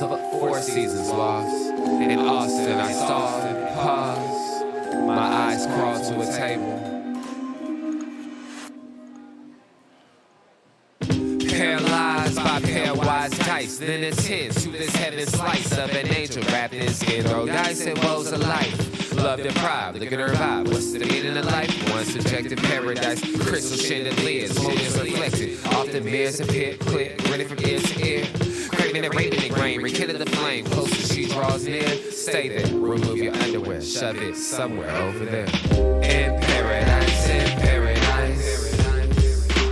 was a Four Seasons lost. In Austin, I stopped and paused. My eyes crawled to a table. Paralyzed by pairwise dice, then it's his to this heaven slice of an angel wrapped in skin. Throw dice and woes of life. Love deprived, look at her vibe. What's the meaning of life? One subjective paradise, crystal chandeliers, motives reflected. Often mirrors appear, clear, ready from ear to ear. Craving and raving and grain, rekindle the flame. Close as she draws near, stay there. Remove your underwear, shove it somewhere over there. In paradise,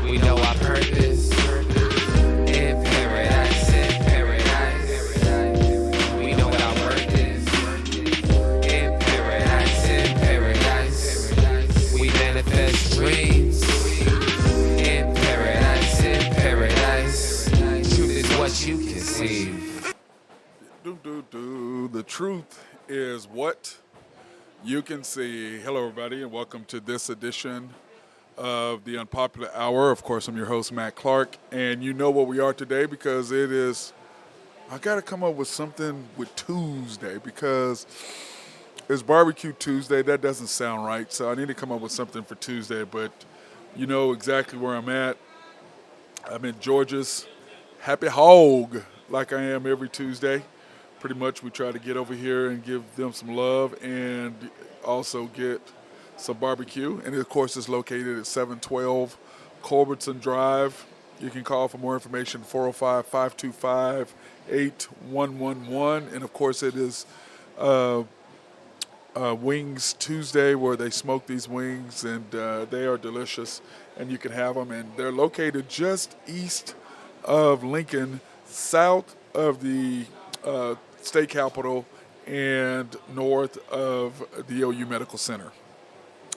we know our purpose. In paradise, we know what our worth is. In paradise, we manifest dreams. In paradise, truth is what you conceive. The truth is what you can see. Hello, everybody, and welcome to this edition of the Unpopular Hour. Of course, I'm your host, Matt Clark, and you know what we are today because it is, I got to come up with something with Tuesday because it's Barbecue Tuesday. That doesn't sound right, so I need to come up with something for Tuesday, but you know exactly where I'm at. I'm in Georgia's Happy Hog, like I am every Tuesday. Pretty much we try to get over here and give them some love and also get some barbecue. And of course it's located at 712 Culbertson Drive. You can call for more information, 405-525-8111. And of course it is Wings Tuesday where they smoke these wings and they are delicious and you can have them. And they're located just east of Lincoln, south of the state capitol and north of the OU Medical Center.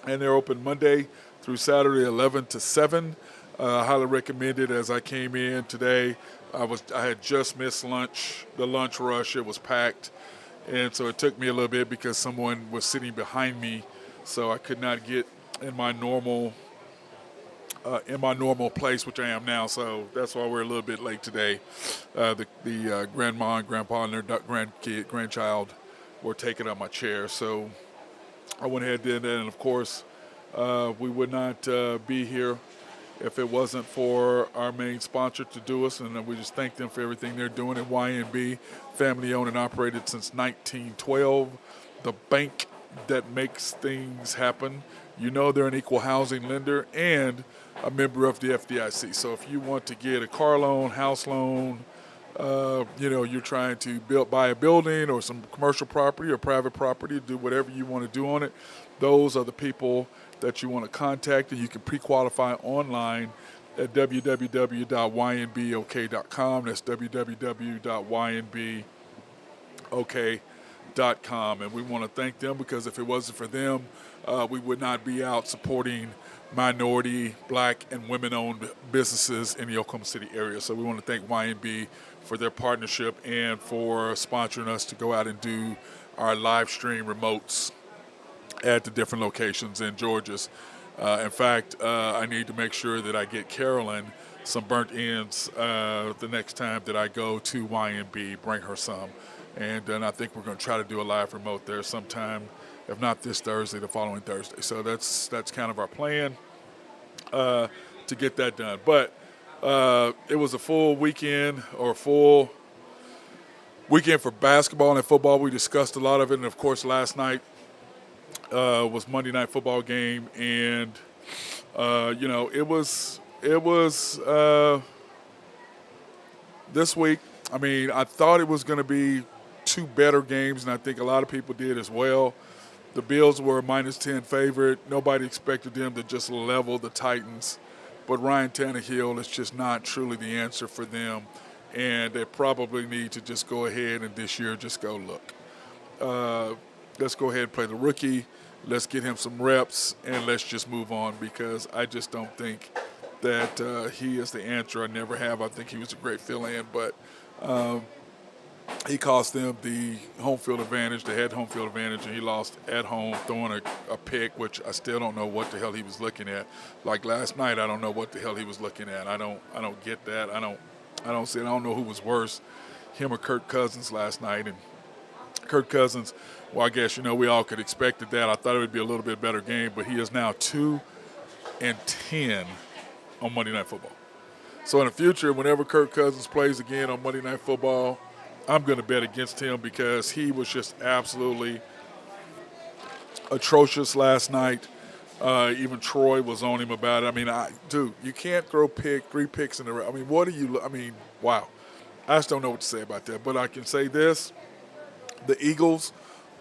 And they're open Monday through Saturday, 11 to 7. Highly recommended. As I came in today, I had just missed lunch, the lunch rush. It was packed, and so it took me a little bit because someone was sitting behind me, so I could not get in my normal place, which I am now. So that's why we're a little bit late today. The grandma and grandpa and their grandchild were taking up my chair, so I went ahead and did that, and of course, we would not be here if it wasn't for our main sponsor to do us, and we just thank them for everything they're doing at YNB, family owned and operated since 1912, the bank that makes things happen. You know they're an equal housing lender and a member of the FDIC. So if you want to get a car loan, house loan, you're trying to buy a building or some commercial property or private property, do whatever you want to do on it, those are the people that you want to contact, and you can pre-qualify online at www.ynbok.com. That's www.ynbok.com. And we want to thank them because if it wasn't for them, we would not be out supporting minority, black, and women-owned businesses in the Oklahoma City area. So we want to thank YNB for their partnership and for sponsoring us to go out and do our live stream remotes at the different locations in Georgia's. In fact, I need to make sure that I get Carolyn some burnt ends the next time that I go to YNB, bring her some. And then I think we're going to try to do a live remote there sometime, if not this Thursday, the following Thursday. So that's kind of our plan to get that done. But it was a full weekend for basketball and football. We discussed a lot of it. And, of course, last night was Monday Night Football game. And, it was this week. I mean, I thought it was going to be two better games, and I think a lot of people did as well. The Bills were a -10 favorite. Nobody expected them to just level the Titans. But Ryan Tannehill is just not truly the answer for them. And they probably need to just go ahead and this year just go, look, let's go ahead and play the rookie. Let's get him some reps, and let's just move on because I just don't think that he is the answer. I never have. I think he was a great fill-in, but he cost them the home field advantage. They had home field advantage, and he lost at home throwing a pick, which I still don't know what the hell he was looking at. Like last night, I don't know what the hell he was looking at. I don't get that. I don't know who was worse, him or Kirk Cousins last night. And Kirk Cousins, well, I guess, we all could expected that. I thought it would be a little bit better game, but he is now 2-10 on Monday Night Football. So in the future, whenever Kirk Cousins plays again on Monday Night Football, I'm going to bet against him because he was just absolutely atrocious last night. Even Troy was on him about it. I mean, dude, you can't throw 3 picks in a row. I mean, wow. I just don't know what to say about that. But I can say this. The Eagles,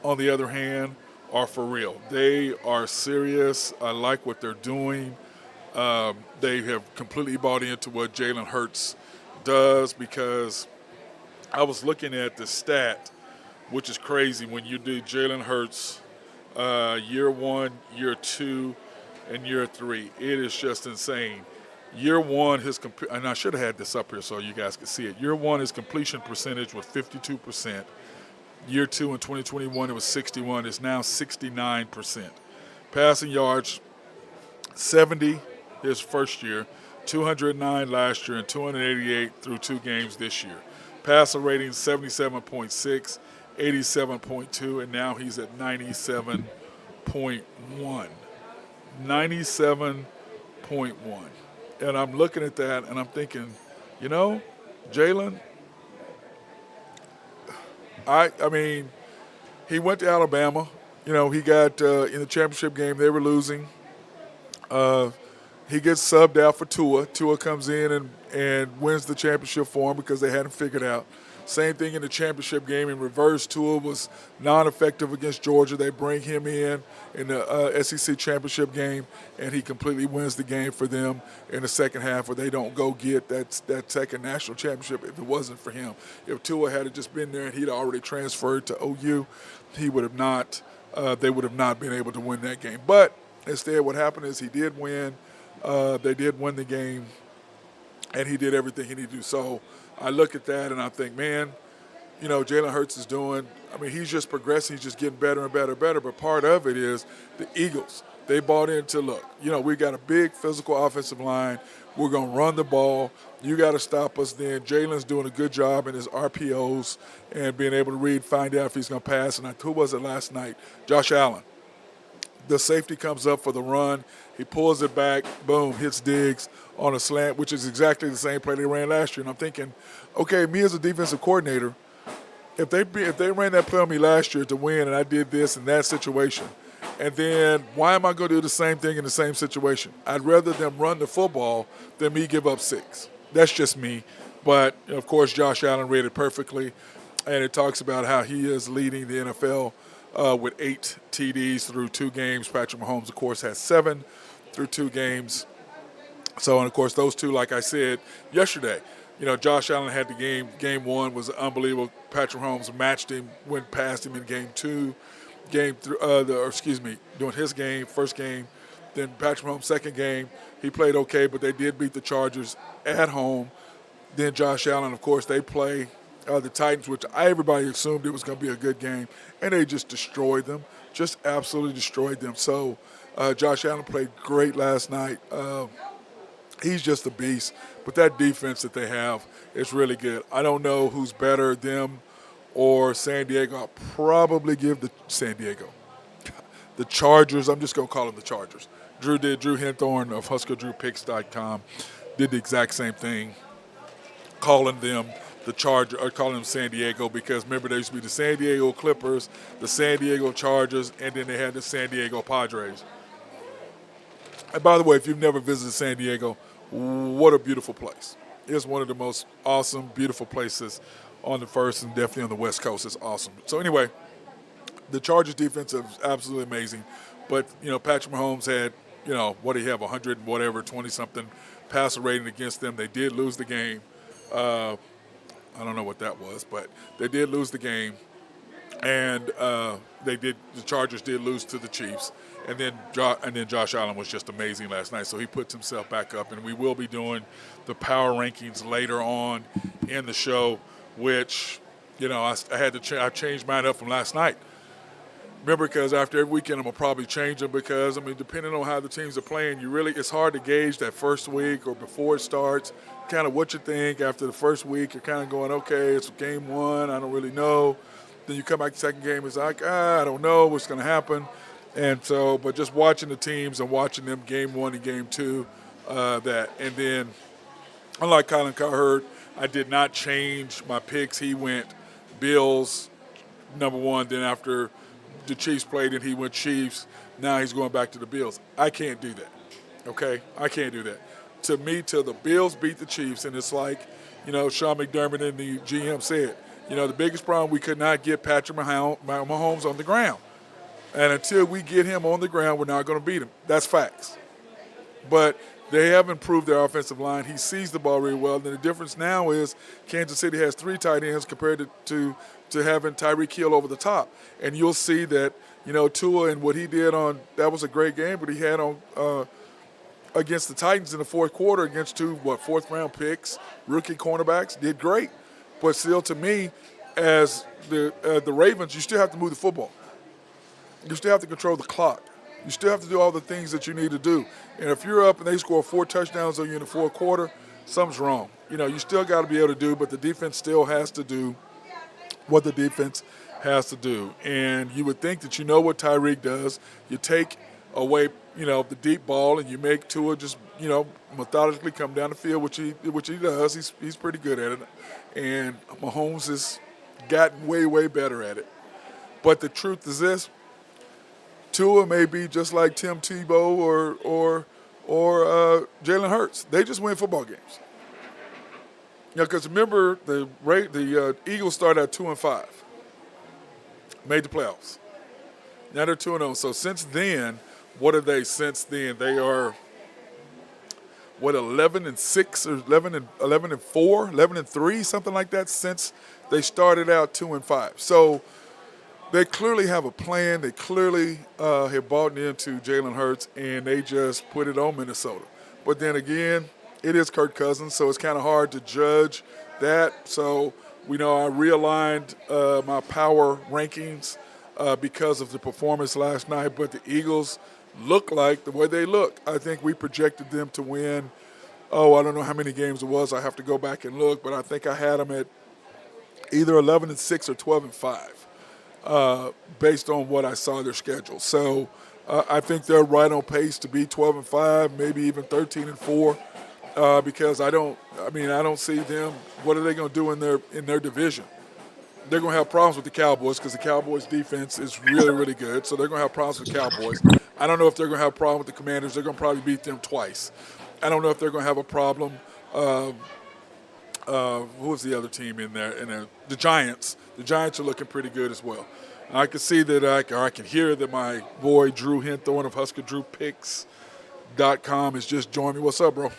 on the other hand, are for real. They are serious. I like what they're doing. They have completely bought into what Jalen Hurts does because I was looking at the stat, which is crazy when you do Jalen Hurts year 1, year 2, and year 3. It is just insane. Year 1, and I should have had this up here so you guys could see it. Year 1, his completion percentage was 52%. Year 2 in 2021, it was 61. It's now 69%. Passing yards, 70 his first year, 209 last year, and 288 through 2 games this year. Passer rating 77.6, 87.2, and now he's at 97.1. 97.1. And I'm looking at that, and I'm thinking, Jalen, I mean, he went to Alabama. He got in the championship game, they were losing. He gets subbed out for Tua. Tua comes in and wins the championship for him because they hadn't figured out. Same thing in the championship game in reverse. Tua was non-effective against Georgia. They bring him in the SEC championship game, and he completely wins the game for them in the second half where they don't go get that second national championship if it wasn't for him. If Tua had just been there and he'd already transferred to OU, he would have not. They would have not been able to win that game. But instead, what happened is he did win. They did win the game, and he did everything he needed to do. So I look at that, and I think, man, Jalen Hurts is doing – I mean, he's just progressing. He's just getting better and better and better. But part of it is the Eagles. They bought into, look, we got a big physical offensive line. We're going to run the ball. You got to stop us then. Jalen's doing a good job in his RPOs and being able to find out if he's going to pass. And who was it last night? Josh Allen. The safety comes up for the run. He pulls it back, boom, hits Diggs on a slant, which is exactly the same play they ran last year. And I'm thinking, okay, me as a defensive coordinator, if they ran that play on me last year to win and I did this in that situation, and then why am I going to do the same thing in the same situation? I'd rather them run the football than me give up 6. That's just me. But, of course, Josh Allen read it perfectly, and it talks about how he is leading the NFL with 8 TDs through 2 games. Patrick Mahomes, of course, has 7 through 2 games. So, and, of course, those two, like I said yesterday, Josh Allen had the game. Game 1 was unbelievable. Patrick Mahomes matched him, went past him in game 2. During his game, first game. Then Patrick Mahomes' second game, he played okay, but they did beat the Chargers at home. Then Josh Allen, of course, they play the Titans, which everybody assumed it was going to be a good game, and they just destroyed them, just absolutely destroyed them. So Josh Allen played great last night. He's just a beast, but that defense that they have is really good. I don't know who's better, them or San Diego. I'll probably give the San Diego. The Chargers, I'm just going to call them the Chargers. Drew Henthorn of HuskerDrewPicks.com did the exact same thing, calling them the Charger, or calling them San Diego, because remember, there used to be the San Diego Clippers, the San Diego Chargers, and then they had the San Diego Padres. And by the way, if you've never visited San Diego, what a beautiful place. It's one of the most awesome, beautiful places on the first and definitely on the West Coast. It's awesome. So anyway, the Chargers defense is absolutely amazing. But, Patrick Mahomes had, what do you have, 100 and whatever, 20-something passer rating against them. They did lose the game. I don't know what that was, but they did lose the game. And the Chargers did lose to the Chiefs. And then Josh Allen was just amazing last night. So he puts himself back up. And we will be doing the power rankings later on in the show, which, I changed mine up from last night. Remember, because after every weekend, I'm going to probably change them because, I mean, depending on how the teams are playing, it's hard to gauge that first week or before it starts, kind of what you think after the first week. You're kind of going, okay, it's game one. I don't really know. Then you come back to the second game, it's like, I don't know what's going to happen. And so, but just watching the teams and watching them game one and game two, and then, unlike Colin Cowherd, I did not change my picks. He went Bills, number one. Then after the Chiefs played and he went Chiefs, now he's going back to the Bills. I can't do that, okay? I can't do that. To me, till the Bills beat the Chiefs, and it's like, Sean McDermott and the GM said, the biggest problem, we could not get Patrick Mahomes on the ground. And until we get him on the ground, we're not going to beat him. That's facts. But they have improved their offensive line. He sees the ball really well. And the difference now is Kansas City has 3 tight ends compared to having Tyreek Hill over the top. And you'll see that, Tua and what he did that was a great game, but he had on against the Titans in the fourth quarter against 2 fourth-round picks, rookie cornerbacks, did great. But still, to me, as the Ravens, you still have to move the football. You still have to control the clock. You still have to do all the things that you need to do. And if you're up and they score 4 touchdowns on you in the fourth quarter, something's wrong. You still got to be able to do, but the defense still has to do what the defense has to do. And you would think that you know what Tyreek does. You take away, the deep ball and you make Tua just, methodically come down the field, which he does. He's pretty good at it. And Mahomes has gotten way, way better at it. But the truth is this. Tua may be just like Tim Tebow or Jalen Hurts. They just win football games. Because remember, the Eagles started at 2-5, made the playoffs. Now they're 2-0. So since then, what are they? Since then, they are 11-6 or 11-4, 11-3, something like that. Since they started out 2-5. So they clearly have a plan. They clearly have bought into Jalen Hurts, and they just put it on Minnesota. But then again, it is Kirk Cousins, so it's kind of hard to judge that. So, I realigned my power rankings because of the performance last night. But the Eagles look like the way they look. I think we projected them to win. I don't know how many games it was. I have to go back and look. But I think I had them at either 11-6 or 12-5. Based on what I saw their schedule. So I think they're right on pace to be 12-5, maybe even 13-4, because I don't see them. What are they going to do in their division? They're going to have problems with the Cowboys because the Cowboys' defense is really, really good. So they're going to have problems with the Cowboys. I don't know if they're going to have a problem with the Commanders. They're going to probably beat them twice. I don't know if they're going to have a problem. Who was the other team in there? The Giants. The Giants are looking pretty good as well. I can see that I can hear that my boy Drew Hinthorn of HuskerDrewPicks.com has just joined me. What's up, bro?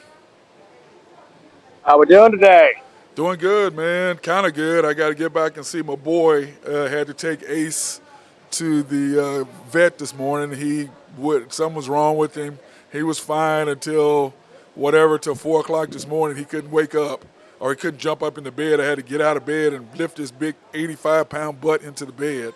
How we doing today? Doing good, man. Kind of good. I got to get back and see my boy. Had to take Ace to the vet this morning. Something was wrong with him. He was fine till 4 o'clock this morning. He couldn't wake up. Or he couldn't jump up in the bed. I had to get out of bed and lift his big 85-pound butt into the bed.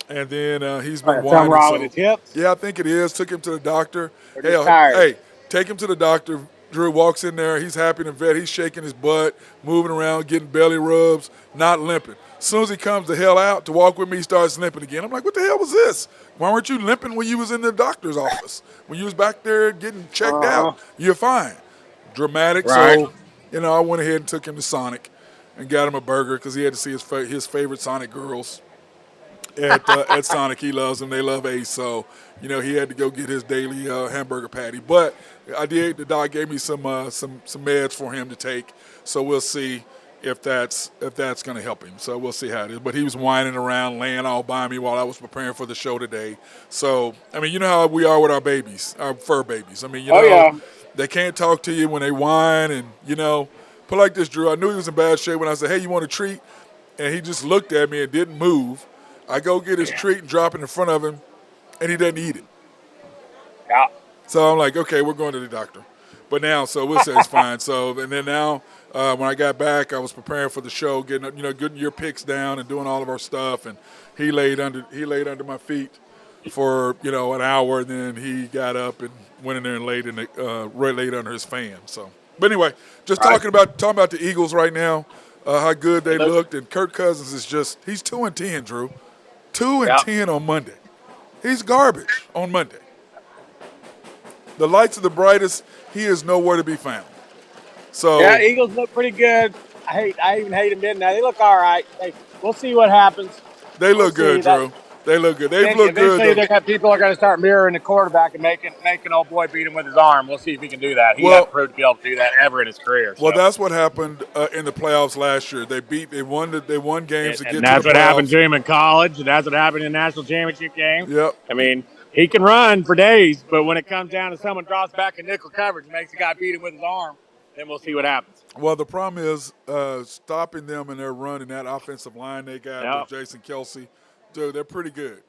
And then he's been whining. Something wrong with his hips? Yeah, I think it is. Took him to the doctor. Tired. Hey, take him to the doctor. Drew walks in there. He's happy in the vet. He's shaking his butt, moving around, getting belly rubs, not limping. As soon as he comes the hell out to walk with me, he starts limping again. I'm like, what the hell was this? Why weren't you limping when you was in the doctor's office? When you was back there getting checked out? You're fine. Dramatic. Right. So, I went ahead and took him to Sonic and got him a burger because he had to see his favorite Sonic girls at Sonic. He loves them. They love Ace. So, he had to go get his daily hamburger patty. But the doc gave me some meds for him to take. So we'll see if that's going to help him. So we'll see how it is. But he was whining around, laying all by me while I was preparing for the show today. So, you know how we are with our babies, our fur babies. Yeah. They can't talk to you when they whine and, put like this, Drew. I knew he was in bad shape when I said, hey, you want a treat? And he just looked at me and didn't move. I go get his treat and drop it in front of him, and he doesn't eat it. Yeah. So I'm like, okay, we're going to the doctor. But now, so we'll say it's fine. So, and then now, when I got back, I was preparing for the show, getting your picks down and doing all of our stuff. And he laid under my feet for an hour, and then he got up and went in there and laid under his fan. So, but anyway, just talking about the Eagles right now, how good they looked, and Kirk Cousins he's 2-10, Drew, 2-10 on Monday. He's garbage on Monday. The lights are the brightest. He is nowhere to be found. So yeah, Eagles look pretty good. I even hate them, didn't I? They look all right. We'll see what happens. They look good, Drew. They look good. They've looked good. Eventually, people are going to start mirroring the quarterback and making old boy beat him with his arm. We'll see if he can do that. He hasn't proved to be able to do that ever in his career. Well, that's what happened in the playoffs last year. They won games to get to the playoffs. And that's what happened to him in college, and that's what happened in the national championship game. Yep. I mean, he can run for days, but when it comes down to someone drops back in nickel coverage and makes the guy beat him with his arm, then we'll see what happens. Well, the problem is stopping them in their run in that offensive line they got with Jason Kelsey. Dude, they're pretty good.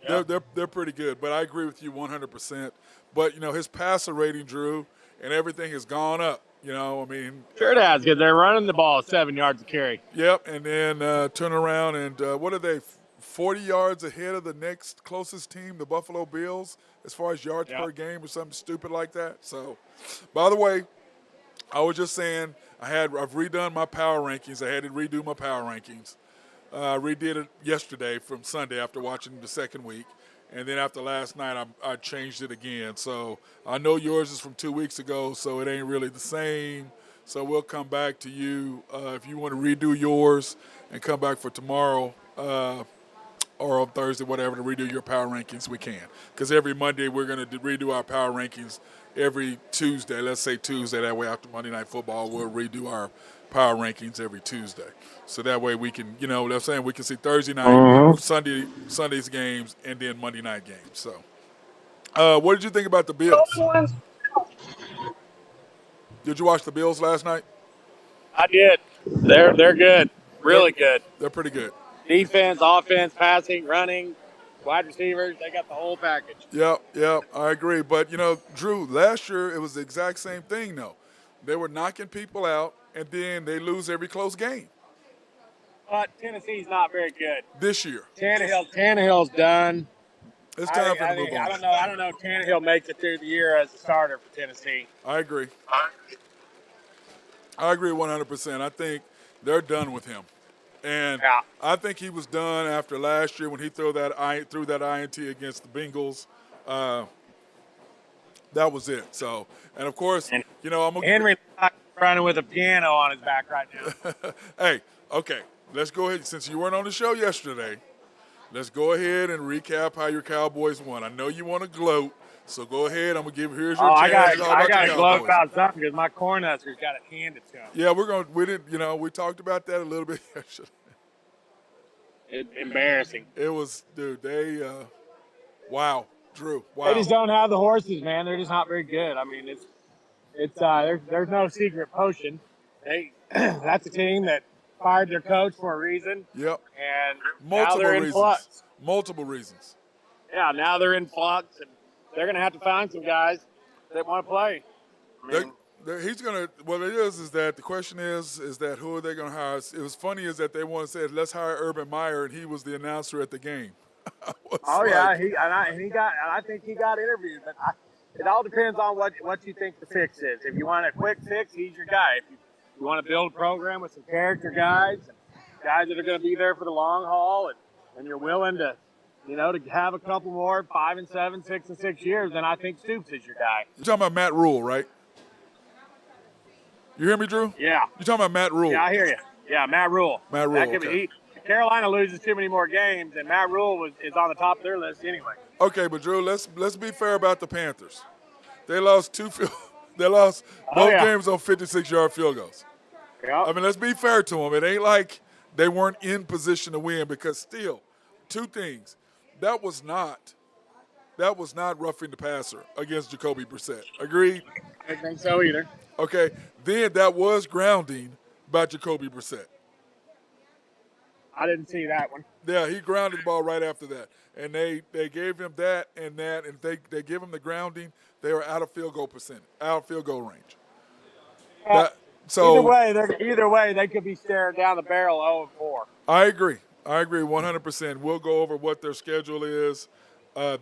They're pretty good. But I agree with you 100%. But, his passer rating, Drew, and everything has gone up. I mean. Sure it has, because they're running the ball 7 yards a carry. Yep, and then turn around and what are they, 40 yards ahead of the next closest team, the Buffalo Bills, as far as yards per game or something stupid like that. So, by the way, I was just saying I've redone my power rankings. I had to redo my power rankings. Redid it yesterday from Sunday after watching the second week. And then after last night, I changed it again. So I know yours is from 2 weeks ago, so it ain't really the same. So we'll come back to you if you want to redo yours and come back for tomorrow or on Thursday, whatever, to redo your power rankings, we can. Because every Monday we're going to redo our power rankings. Every Tuesday, let's say Tuesday, that way after Monday Night Football, we'll redo our power rankings every Tuesday. So that way we can, what I'm saying, we can see Thursday night, Sunday's games, and then Monday night games. So what did you think about the Bills? Did you watch the Bills last night? I did. They're good. Really good. They're pretty good. Defense, offense, passing, running, wide receivers, they got the whole package. Yep, I agree. But, Drew, last year it was the exact same thing, though. They were knocking people out, and then they lose every close game. But Tennessee's not very good. This year. Tannehill's done. It's time for him to move on. I don't know if Tannehill makes it through the year as a starter for Tennessee. I agree. I agree 100%. I think they're done with him. And I think he was done after last year when he threw that INT against the Bengals. That was it. So, and of course, Henry running with a piano on his back right now. Hey, okay, let's go ahead. Since you weren't on the show yesterday, let's go ahead and recap how your Cowboys won. I know you want to gloat, so go ahead. I'm gonna give here's your chance. I got to gloat about something because my Cornhuskers got it handed to him. Yeah, we talked about that a little bit yesterday. It's embarrassing. It was, dude. Wow, Drew. Wow. They just don't have the horses, man. They're just not very good. I mean, there's no secret potion. That's a team that fired their coach for a reason. Yep. And now they're in flux. Multiple reasons. Yeah, now they're in flux, and they're going to have to find some guys that want to play. He's going to – what it is that the question is that who are they going to hire? It was funny is that they want to say, let's hire Urban Meyer, and he was the announcer at the game. I think he got interviewed. But it all depends on what you think the fix is. If you want a quick fix, he's your guy. If you want to build a program with some character guys that are going to be there for the long haul, and you're willing to – to have a couple more 5 and 7, 6 and 6 years, then I think Stoops is your guy. You're talking about Matt Rule, right? You hear me, Drew? Yeah. You're talking about Matt Rule. Yeah, I hear you. Yeah, Matt Rule. Okay. Carolina loses too many more games, and Matt Rule is on the top of their list anyway. Okay, but Drew, let's be fair about the Panthers. They lost both games on 56-yard field goals. Yeah. I mean, let's be fair to them. It ain't like they weren't in position to win because still, two things. That was not roughing the passer against Jacoby Brissett. Agreed? I don't think so either. Okay. Then that was grounding by Jacoby Brissett. I didn't see that one. Yeah, he grounded the ball right after that. And they gave him that, and if they give him the grounding, they were out of field goal range. Uh, That so either way, they could be staring down the barrel 0-4. I agree. 100%. We'll go over what their schedule is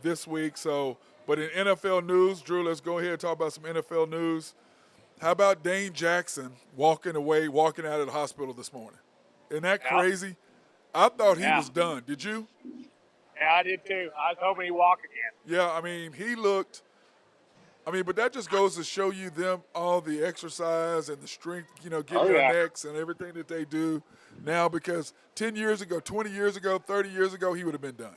this week. So, but in NFL news, Drew, let's go ahead and talk about some NFL news. How about Dane Jackson walking out of the hospital this morning? Isn't that crazy? I thought he was done. Did you? Yeah, I did too. I was hoping he'd walk again. Yeah, I mean, he looked. I mean, but that just goes to show you them all the exercise and the strength, getting their necks and everything that they do now, because 10 years ago, 20 years ago, 30 years ago, he would have been done.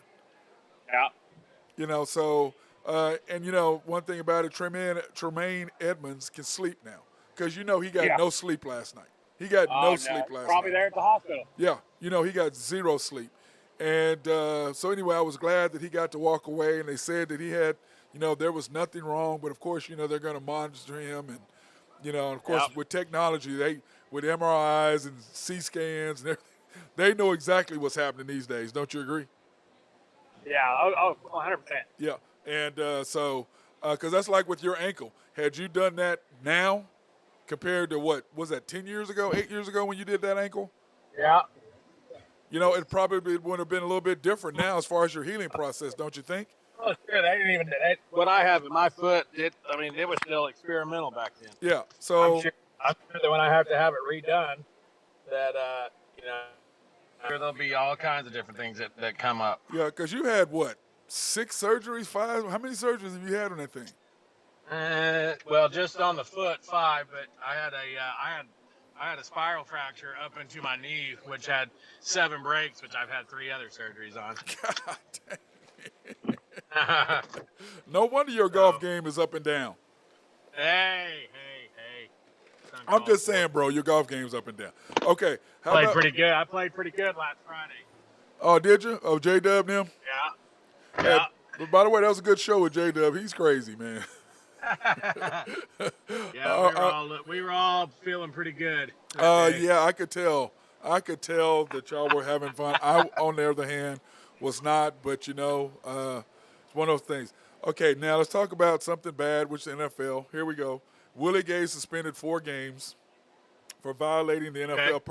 Yeah. So, one thing about it, Tremaine Edmonds can sleep now because, he got no sleep last night. He got no sleep last Probably night. there at the hospital. Yeah, he got zero sleep. And so anyway, I was glad that he got to walk away, and they said that he had, there was nothing wrong. But, of course, they're going to monitor him. And, of course, with technology, with MRIs and C scans and everything, they know exactly what's happening these days. Don't you agree? Yeah, 100%. Yeah, and because that's like with your ankle. Had you done that now compared to what, was that 10 years ago, 8 years ago when you did that ankle? Yeah. It probably would have been a little bit different now as far as your healing process, don't you think? Oh, sure. They didn't even. What I have in my foot, it was still experimental back then. Yeah. So I'm sure that when I have to have it redone, that I'm sure there'll be all kinds of different things that come up. Yeah, because you had what, 6 surgeries, 5? How many surgeries have you had on that thing? Well, just on the foot, 5. But I had a spiral fracture up into my knee, which had 7 breaks, which I've had 3 other surgeries on. God dang. No wonder your golf game is up and down. Hey. I'm just saying, bro, your golf game's up and down. Okay. Pretty good. I played pretty good last Friday. Oh, did you? Oh, J-Dub them? Yeah. Yeah. But by the way, that was a good show with J-Dub. He's crazy, man. Yeah, we were all feeling pretty good. Yeah, I could tell. That y'all were having fun. I, on the other hand, was not. But it's one of those things. Okay, now let's talk about something bad, which is the NFL. Here we go. Willie Gay suspended 4 games for violating the NFL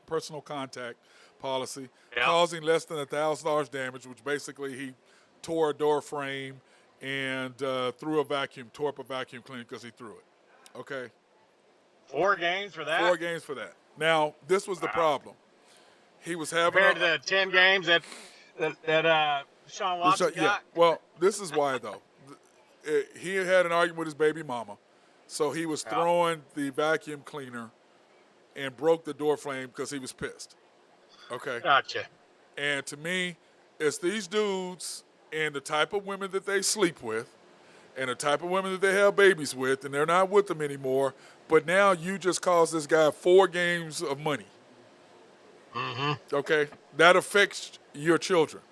personal contact policy, causing less than $1,000 damage, which basically he tore a door frame and tore up a vacuum cleaner because he threw it. Okay. 4 games for that? 4 games for that. Now, this was the problem. He was having compared to the 10 games that Sean Watson got? Yeah. Well, this is why, though. He had an argument with his baby mama, so he was throwing the vacuum cleaner and broke the door frame because he was pissed. Okay? Gotcha. And to me, it's these dudes and the type of women that they sleep with and the type of women that they have babies with, and they're not with them anymore, but now you just caused this guy 4 games of money. Mm-hmm. Okay? That affects your children.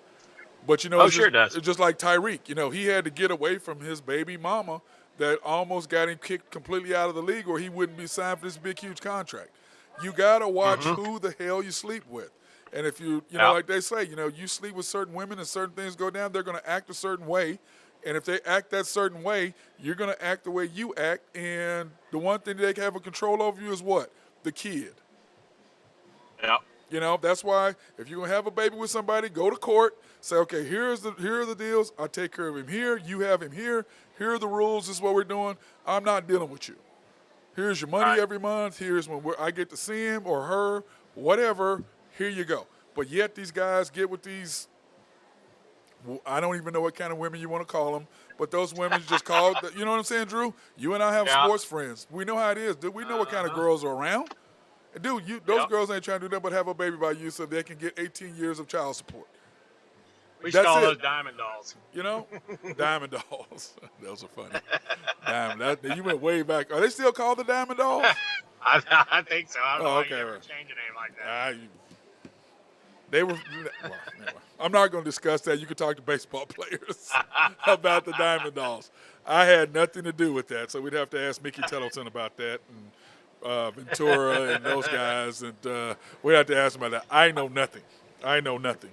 But, sure it does. It's just like Tyreek. He had to get away from his baby mama that almost got him kicked completely out of the league, or he wouldn't be signed for this big, huge contract. You got to watch who the hell you sleep with. And if you like they say, you sleep with certain women and certain things go down, they're going to act a certain way. And if they act that certain way, you're going to act the way you act. And the one thing they can have a control over you is what? The kid. Yeah. That's why if you're going to have a baby with somebody, go to court. Say, okay, here are the deals. I take care of him here. You have him here. Here are the rules. This is what we're doing. I'm not dealing with you. Here's your money every month. Here's when I get to see him or her, whatever. Here you go. But yet these guys get with these, I don't even know what kind of women you want to call them, but those women just call, you know what I'm saying, Drew? You and I have sports friends. We know how it is. Dude, we know what kind of girls are around. Dude, those girls ain't trying to do that but have a baby by you so they can get 18 years of child support. We should call those diamond dolls. Diamond dolls. Those are funny. Diamond. You went way back. Are they still called the diamond dolls? I think so. I don't know okay. why you ever change a name like that. They were. Well, anyway, I'm not going to discuss that. You can talk to baseball players about the diamond dolls. I had nothing to do with that, so we'd have to ask Mickey Tettleton about that and Ventura and those guys, and we'd have to ask them about that. I know nothing. I know nothing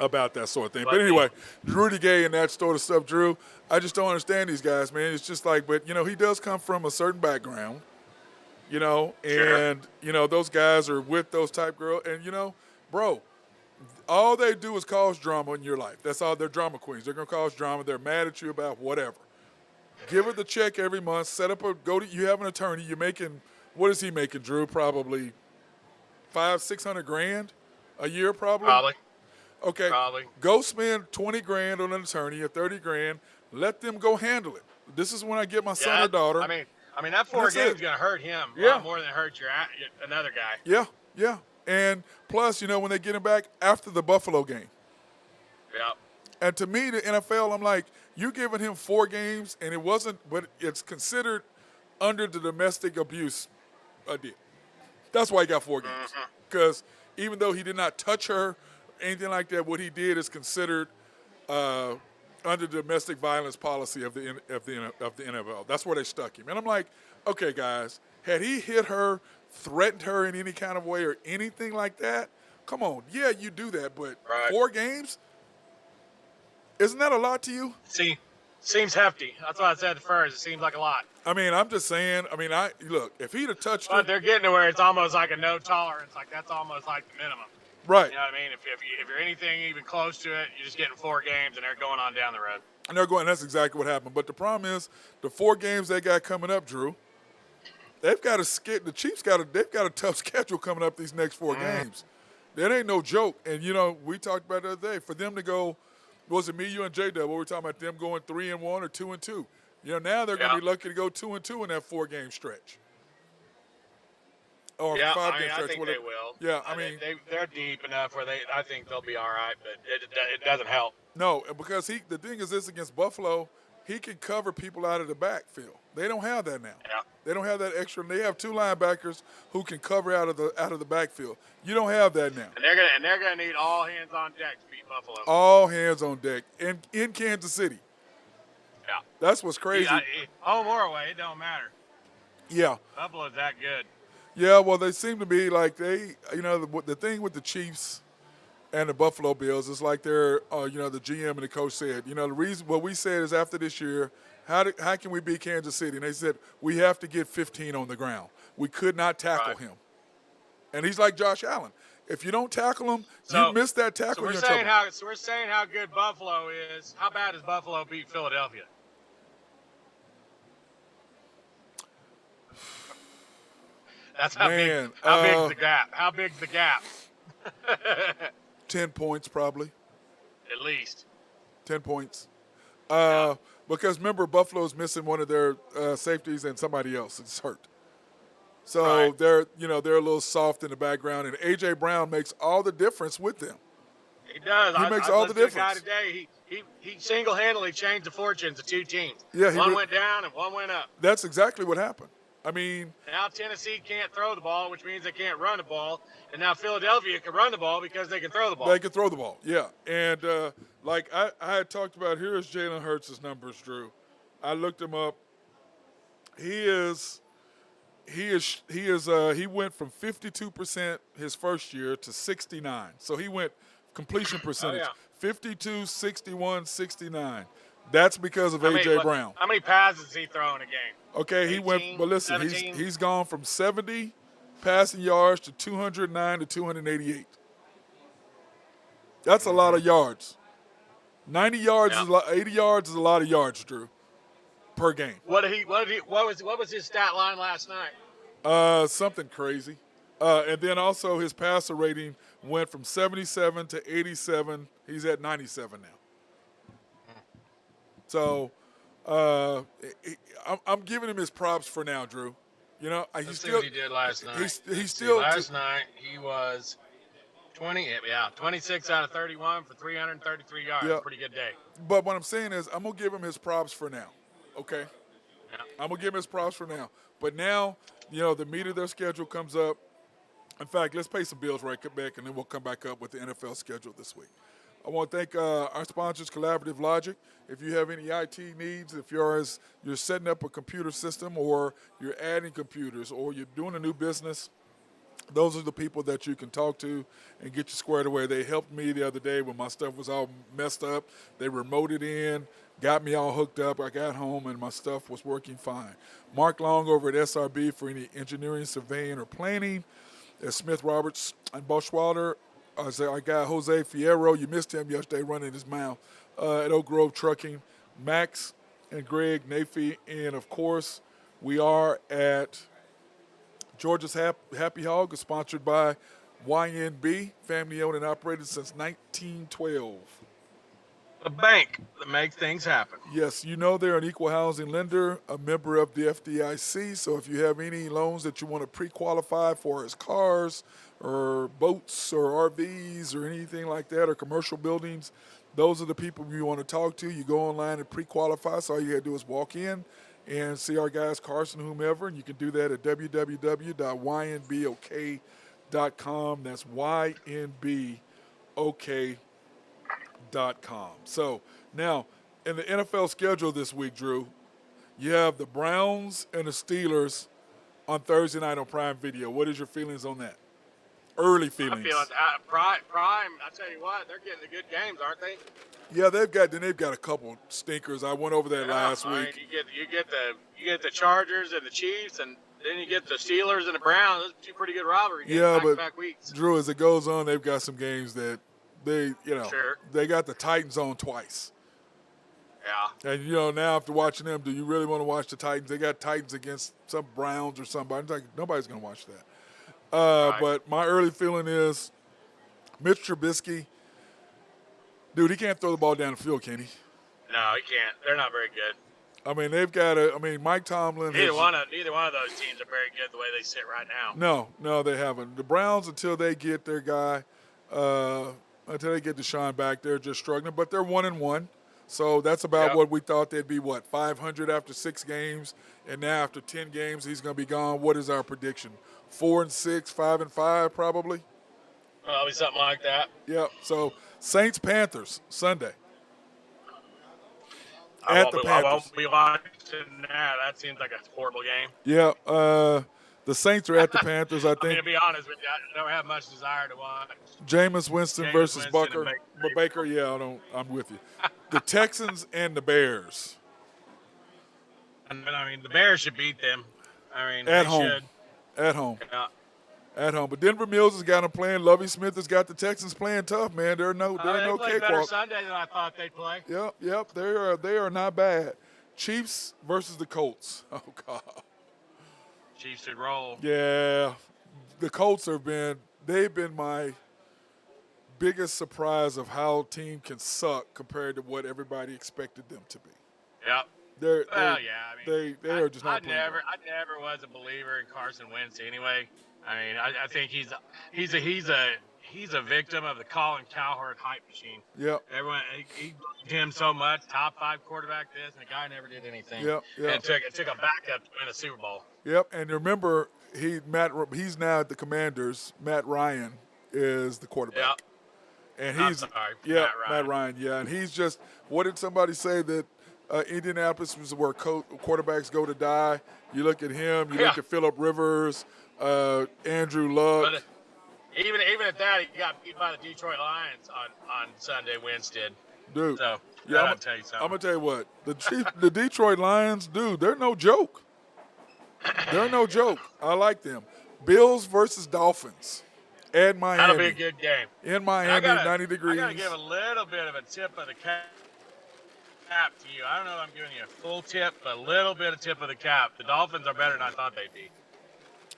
about that sort of thing. But But anyway, Rudy Gay and that sort of stuff, Drew, I just don't understand these guys, man. It's just like, but, he does come from a certain background, sure. and, those guys are with those type girls. And, bro, all they do is cause drama in your life. That's all. They're drama queens. They're going to cause drama. They're mad at you about whatever. Give her the check every month. Set up you have an attorney. You're making, what is he making, Drew? Probably 500-600 grand a year, probably. Probably. Okay. Probably. Go spend 20 grand on an attorney or 30 grand. Let them go handle it. This is when I get my son or daughter. I mean that 4 games is going to hurt him a lot more than it hurts another guy. Yeah. And plus, when they get him back after the Buffalo game. Yeah. And to me, the NFL, I'm like, you're giving him 4 games, and it wasn't, but it's considered under the domestic abuse deal. That's why he got 4 games. Because even though he did not touch her, anything like that, what he did is considered under the domestic violence policy of the NFL. That's where they stuck him. And I'm like, okay, guys, had he hit her, threatened her in any kind of way or anything like that, come on. Yeah, you do that, but 4 games? Isn't that a lot to you? Seems hefty. That's why I said at first. It seems like a lot. I mean, I'm just saying. I mean, look. If he'd have touched her, But they're getting to where it's almost like a no tolerance. Like that's almost like the minimum. right? You know what I mean? If you're anything even close to it, you're just getting 4 games, and they're going on down the road. And they're going. That's exactly what happened. But the problem is, the 4 games they got coming up, Drew. They've got to the Chiefs they've got a tough schedule coming up these next 4 games. That ain't no joke. And we talked about it the other day. For them to go. Was it me, you, and J-Dub? We were talking about them going 3-1 or 2-2. Now they're going to be lucky to go 2-2 in that 4-game stretch. Or 5-game stretch. I think whatever. they will. Yeah, I mean. They're deep enough where I think they'll be all right, but it doesn't help. No, because the thing is this against Buffalo, he can cover people out of the backfield. They don't have that now. Yeah. They don't have that extra. They have 2 linebackers who can cover out of the backfield. You don't have that now. And they're gonna need all hands on deck to beat Buffalo. All hands on deck in Kansas City. Yeah. That's what's crazy. Home or away, it don't matter. Yeah. Buffalo's that good. Yeah, well, they seem to be like the thing with the Chiefs and the Buffalo Bills is like they're, the GM and the coach said, the reason what we said is after this year, how can we beat Kansas City? And they said, we have to get 15 on the ground. We could not tackle him. And he's like Josh Allen. If you don't tackle him, you miss that tackle. So we're saying how good Buffalo is. How bad does Buffalo beat Philadelphia? That's how big the gap. How big's the gap? 10 points probably. At least. 10 points. Because remember, Buffalo's missing one of their safeties and somebody else is hurt. So they're a little soft in the background, and A.J. Brown makes all the difference with them. He does. He makes all the difference. Guy today, he single-handedly changed the fortunes of 2 teams. Yeah, one went down and one went up. That's exactly what happened. I mean, now Tennessee can't throw the ball, which means they can't run the ball, and now Philadelphia can run the ball because they can throw the ball. They can throw the ball, yeah. And like I had talked about, here's Jalen Hurts' numbers, Drew. I looked him up. He went from 52% his first year to 69. So he went completion percentage. 52, 61, 69. That's because of A.J. Brown. How many passes does he throw in a game? Okay, 18, he went, but listen, he's gone from 70 passing yards to 209 to 288. That's a lot of yards. 90 yards is 80 yards is a lot of yards, Drew, per game. What was his stat line last night? Something crazy. And then also his passer rating went from 77 to 87. He's at 97 now. So I'm giving him his props for now, Drew. Let's see what he did last night. Last night he was 26 out of 31 for 333 yards. Yeah. Pretty good day. But what I'm saying is I'm going to give him his props for now, okay? Yeah. I'm going to give him his props for now. But now, the meat of their schedule comes up. In fact, let's pay some bills right back, and then we'll come back up with the NFL schedule this week. I want to thank our sponsors, Collaborative Logic. If you have any IT needs, if you're setting up a computer system or you're adding computers or you're doing a new business, those are the people that you can talk to and get you squared away. They helped me the other day when my stuff was all messed up. They remoted in, got me all hooked up. I got home and my stuff was working fine. Mark Long over at SRB for any engineering, surveying, or planning. At Smith Roberts and Boschwalder. Our guy Jose Fierro, you missed him yesterday running his mouth. At Oak Grove Trucking. Max and Greg Nafee. And, of course, we are at Georgia's Happy Hog, is sponsored by YNB, family owned and operated since 1912. The bank that makes things happen. Yes, you know they're an equal housing lender, a member of the FDIC. So if you have any loans that you want to pre-qualify for as cars or boats or RVs or anything like that or commercial buildings, those are the people you want to talk to. You go online and pre-qualify. So all you got to do is walk in and see our guys, Carson, whomever, and you can do that at www.ynbok.com. That's ynbok.com. So now in the NFL schedule this week, Drew, you have the Browns and the Steelers on Thursday night on Prime Video. What is your feelings on that? Early feelings. I'm feeling Prime. I tell you what, they're getting the good games, aren't they? Yeah, they've got a couple stinkers. I went over that last week. Mean, you get the Chargers and the Chiefs, and then you get the Steelers and the Browns. Those are two pretty good rivalry games. Yeah, back weeks. Drew, as it goes on, they've got some games that they got the Titans on twice. Yeah. And, now after watching them, do you really want to watch the Titans? They got Titans against some Browns or somebody. It's like, nobody's going to watch that. Right. But my early feeling is Mitch Trubisky, dude, he can't throw the ball down the field, can he? No, he can't. They're not very good. I mean, Mike Tomlin. Neither one of those teams are very good the way they sit right now. No, they haven't. The Browns, until they get their guy, until they get Deshaun back, they're just struggling. But they're 1-1. So that's about what we thought they'd be, 500 after 6 games. And now after 10 games, he's going to be gone. What is our prediction? 4-6, 5-5 probably? Probably something like that. Yep. So Saints-Panthers, Sunday. I won't be watching that. That seems like a horrible game. Yeah. The Saints are at the Panthers, I think. I mean, to be honest with you, I don't have much desire to watch. Jameis Winston versus Baker. Yeah, I'm with you. The Texans and the Bears. I mean, the Bears should beat them. I mean, at they home. should. At home. Yeah. At home. But Denver Mills has got them playing. Lovie Smith has got the Texans playing tough, man. They're no cakewalk. They played better Sunday than I thought they'd play. Yep. They are not bad. Chiefs versus the Colts. Oh, God. Chiefs should roll. Yeah. The Colts they've been my biggest surprise of how a team can suck compared to what everybody expected them to be. Yep. They are just not playing well. I never was a believer in Carson Wentz anyway. I mean, I think he's a victim of the Colin Cowherd hype machine. Yep. Everyone he him so much, top 5 quarterback this, and the guy never did anything. Yep. And it took a backup to win a Super Bowl. Yep. And remember, he's now at the Commanders. Matt Ryan is the quarterback. Yep. And Matt Ryan. Yeah, and he's just. What did somebody say that? Indianapolis was where quarterbacks go to die. You look at him. You look at Phillip Rivers, Andrew Luck. But even at that, he got beat by the Detroit Lions on Sunday. Wentz did. Dude. So I'm tell you something. I'm gonna tell you what. The Detroit Lions, dude, they're no joke. They're no joke. I like them. Bills versus Dolphins at Miami. That'll be a good game. In Miami, 90 degrees. I gotta give a little bit of a tip of the cap to you. I don't know if I'm giving you a full tip, but a little bit of tip of the cap. The Dolphins are better than I thought they'd be.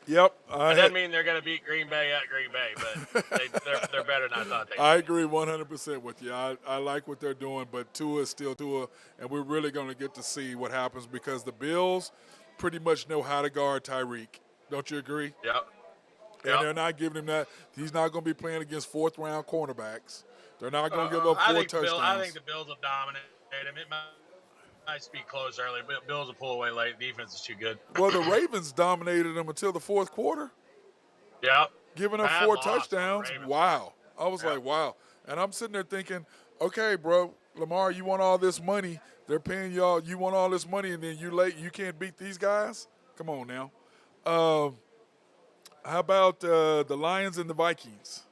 Yep. That doesn't mean they're going to beat Green Bay at Green Bay, but they're better than I thought they'd be. I agree 100% with you. I like what they're doing, but Tua is still Tua, and we're really going to get to see what happens because the Bills pretty much know how to guard Tyreek. Don't you agree? Yep. And they're not giving him that. He's not going to be playing against fourth-round cornerbacks. They're not going to give up 4 touchdowns. I think the Bills will dominate him. It might speak close early, but Bills will pull away late. Defense is too good. Well, the Ravens dominated them until the fourth quarter. Yep. Giving up 4 touchdowns. Wow. I was like, wow. And I'm sitting there thinking, okay, bro, Lamar, you want all this money. They're paying y'all. You want all this money, and then you can't beat these guys? Come on now. How about the Lions and the Vikings?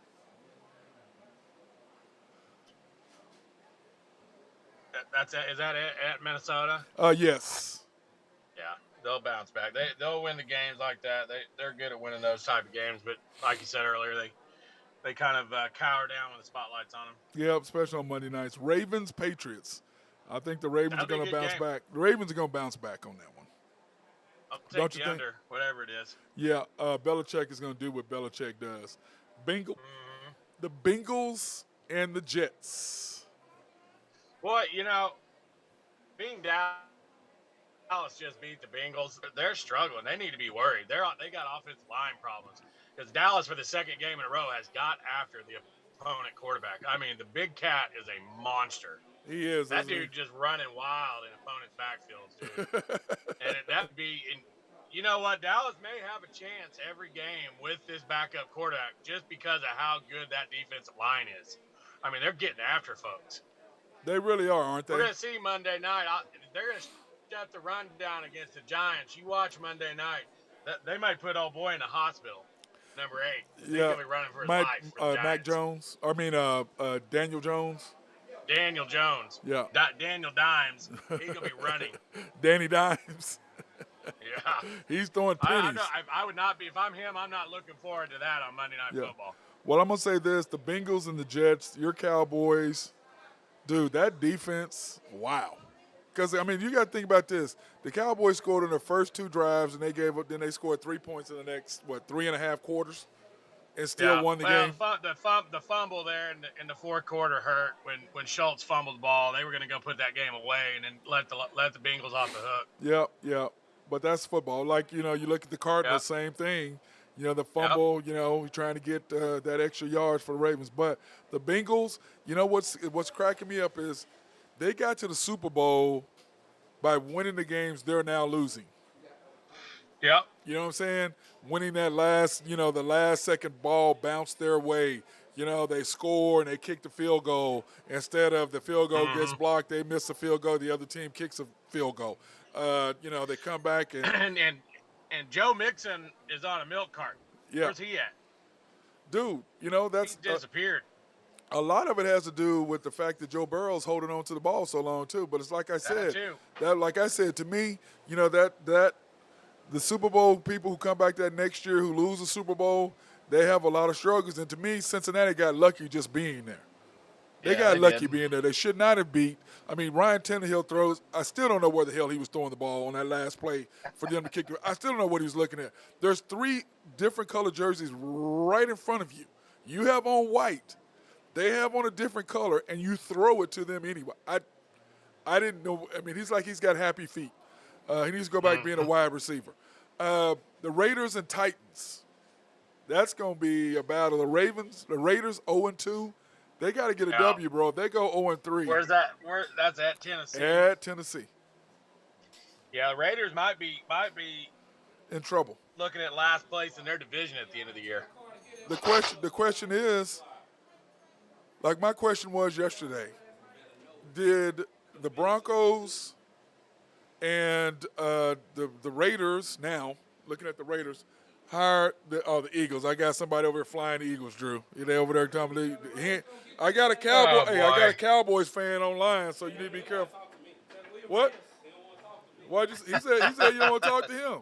Is that it at Minnesota? Yes. Yeah, they'll bounce back. They'll win the games like that. They're good at winning those type of games. But like you said earlier, they kind of cower down when the spotlight's on them. Yeah, especially on Monday nights. Ravens, Patriots. I think the Ravens are That'll be a going to good bounce game. back. The Ravens are going to bounce back on that one. I'll take Don't the you think? under, whatever it is. Yeah, Belichick is going to do what Belichick does. Mm-hmm. The Bengals and the Jets. Boy, being Dallas just beat the Bengals. They're struggling. They need to be worried. They got offensive line problems because Dallas, for the second game in a row, has got after the opponent quarterback. I mean, the big cat is a monster. He is. That dude just running wild in opponents' backfields, dude. And that'd be, and you know what? Dallas may have a chance every game with this backup quarterback just because of how good that defensive line is. I mean, they're getting after folks. They really are, aren't they? We're going to see Monday night. They're going to shut the run down against the Giants. You watch Monday night. They might put old boy in the hospital, number 8. He's going to be running for his life. For the Mac Jones. Daniel Jones. Daniel Jones. Yeah. Daniel Dimes. He's going to be running. Danny Dimes. Yeah. He's throwing pennies. I would not be. If I'm him, I'm not looking forward to that on Monday Night Football. Well, I'm going to say this. The Bengals and the Jets, your Cowboys, dude, that defense, wow. Because, I mean, you got to think about this. The Cowboys scored in their first 2 drives, and then they scored 3 points in the next, 3.5 quarters, and still won the game. The fumble there in the fourth quarter hurt when Schultz fumbled the ball. They were going to go put that game away and then let the Bengals off the hook. Yep. But that's football. Like, you look at the Cardinals, same thing. The fumble, trying to get that extra yards for the Ravens. But the Bengals, what's cracking me up is they got to the Super Bowl by winning the games they're now losing. Yep. You know what I'm saying? Winning that last, the last second ball bounced their way. They score and they kick the field goal. Instead of the field goal gets blocked, they miss a field goal. The other team kicks a field goal. They come back and Joe Mixon is on a milk cart. Yeah. Where's he at? Dude, he disappeared. A lot of it has to do with the fact that Joe Burrow's holding on to the ball so long too. But it's like I said, to me, that the Super Bowl people who come back that next year who lose the Super Bowl, they have a lot of struggles. And to me, Cincinnati got lucky just being there. They got lucky being there. They should not have beat. I mean, Ryan Tannehill throws. I still don't know where the hell he was throwing the ball on that last play for them to kick. I still don't know what he was looking at. There's 3 different color jerseys right in front of you. You have on white. They have on a different color, and you throw it to them anyway. I didn't know. I mean, he's got happy feet. He needs to go back being a wide receiver. The Raiders and Titans. That's going to be a battle. The Raiders 0-2. They got to get a W, bro. If they go 0-3. Where's that? That's at Tennessee. At Tennessee. Yeah, the Raiders might be in trouble. Looking at last place in their division at the end of the year. The question is, like my question was yesterday, did the Broncos and the Raiders now, looking at the Raiders, hire the Eagles? I got somebody over here flying the Eagles, Drew. They over there telling me, I got a Cowboy. I got a Cowboys fan online, so you need to be careful. What? What? He said you don't want to talk to him.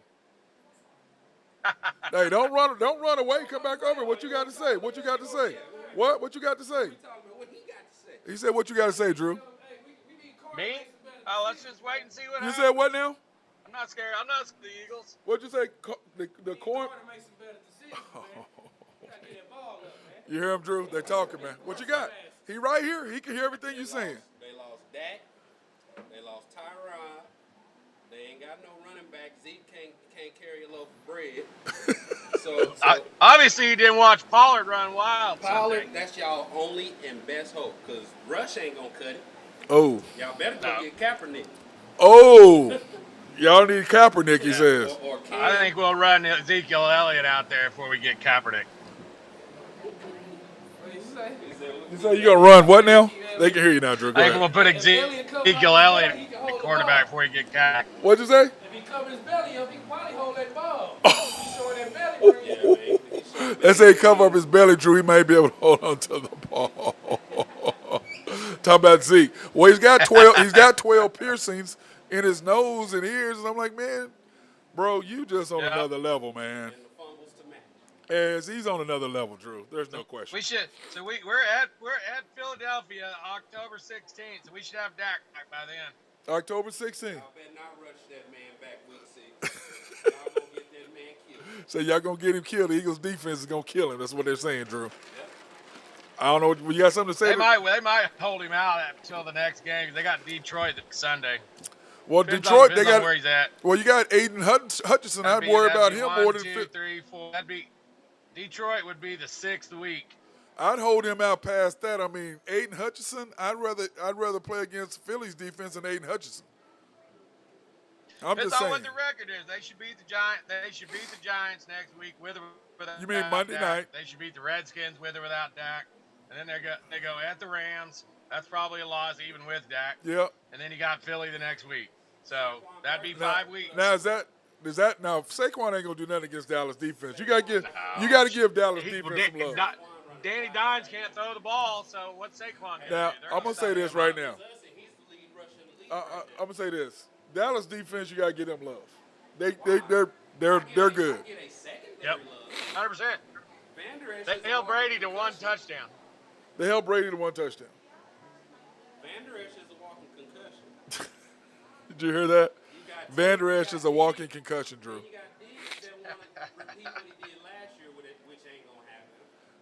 Hey, don't run away. Come back over. What you got to say? What you got to say? What you got to say? He said, what you got to say, Drew? Me? Oh, let's just wait and see what happens. You said what now? I'm not scared. I'm not scared of the Eagles. What'd you say? The corn? You hear him, Drew? They're talking, man. What you got? He right here. He can hear everything you're saying. They lost Dak. They lost Tyrod. They ain't got no running back. Zeke can't carry a loaf of bread. So obviously you didn't watch Pollard run wild. Pollard, that's y'all only and best hope, because Rush ain't gonna cut it. Oh. Y'all better go get Kaepernick. Oh. Y'all need Kaepernick, he says. Or I think we'll run Ezekiel Elliott out there before we get Kaepernick. You say you gonna run what now? They can hear you now, Drew. Go I think ahead. we'll put Ezekiel Elliott at quarterback before we get Kaepernick. What'd you say? If he cover his belly up, he can probably hold that ball. He's showing that belly. Let's say he cover up his belly, Drew. He may be able to hold on to the ball. Talk about Zeke. Well, he's got 12. He's got 12 piercings in his nose and ears, and I'm like, man, bro, you just on another level, man. And the fumbles to match. As he's on another level, Drew. There's no question. We should. So we're at Philadelphia October 16th. So we should have Dak back by then. October 16th. Y'all better not rush that man back week 6. Y'all gonna get that man killed. So y'all gonna get him killed. The Eagles defense is gonna kill him. That's what they're saying, Drew. I don't know. You got something to say? They might hold him out until the next game. They got Detroit Sunday. Well, Depends Detroit, on they got where he's at. Well, you got Aiden Hutchinson. I'd worry about him more than 2, 3, 4. Detroit would be the 6th week. I'd hold him out past that. I mean, Aiden Hutchinson. I'd rather play against Philly's defense than Aiden Hutchinson. I'm Depends just on saying. what the record is. They should beat the Giants. They should beat the Giants next week with or without. You mean Monday Dak. night? They should beat the Redskins with or without Dak. And then they go at the Rams. That's probably a loss even with Dak. Yep. And then you got Philly the next week. So that'd be 5 weeks. Now is that now Saquon ain't gonna do nothing against Dallas defense. You gotta give Dallas defense some love. Danny Dimes can't throw the ball, so what's Saquon gonna Now do? They're I'm gonna say stop this him. right now. He's the lead rusher in the league. I'm gonna say this. Dallas defense, you gotta give them love. They're good. Get a secondary Yep, love. 100%. Vander Esch They is a held walking Brady to one concussion. touchdown. They held Brady to one touchdown. Vander Esch is a walking concussion. Did you hear that? You got Vander you Esch got is a walking concussion, Drew. You got Diggs that want to repeat what he did last year, which ain't gonna happen.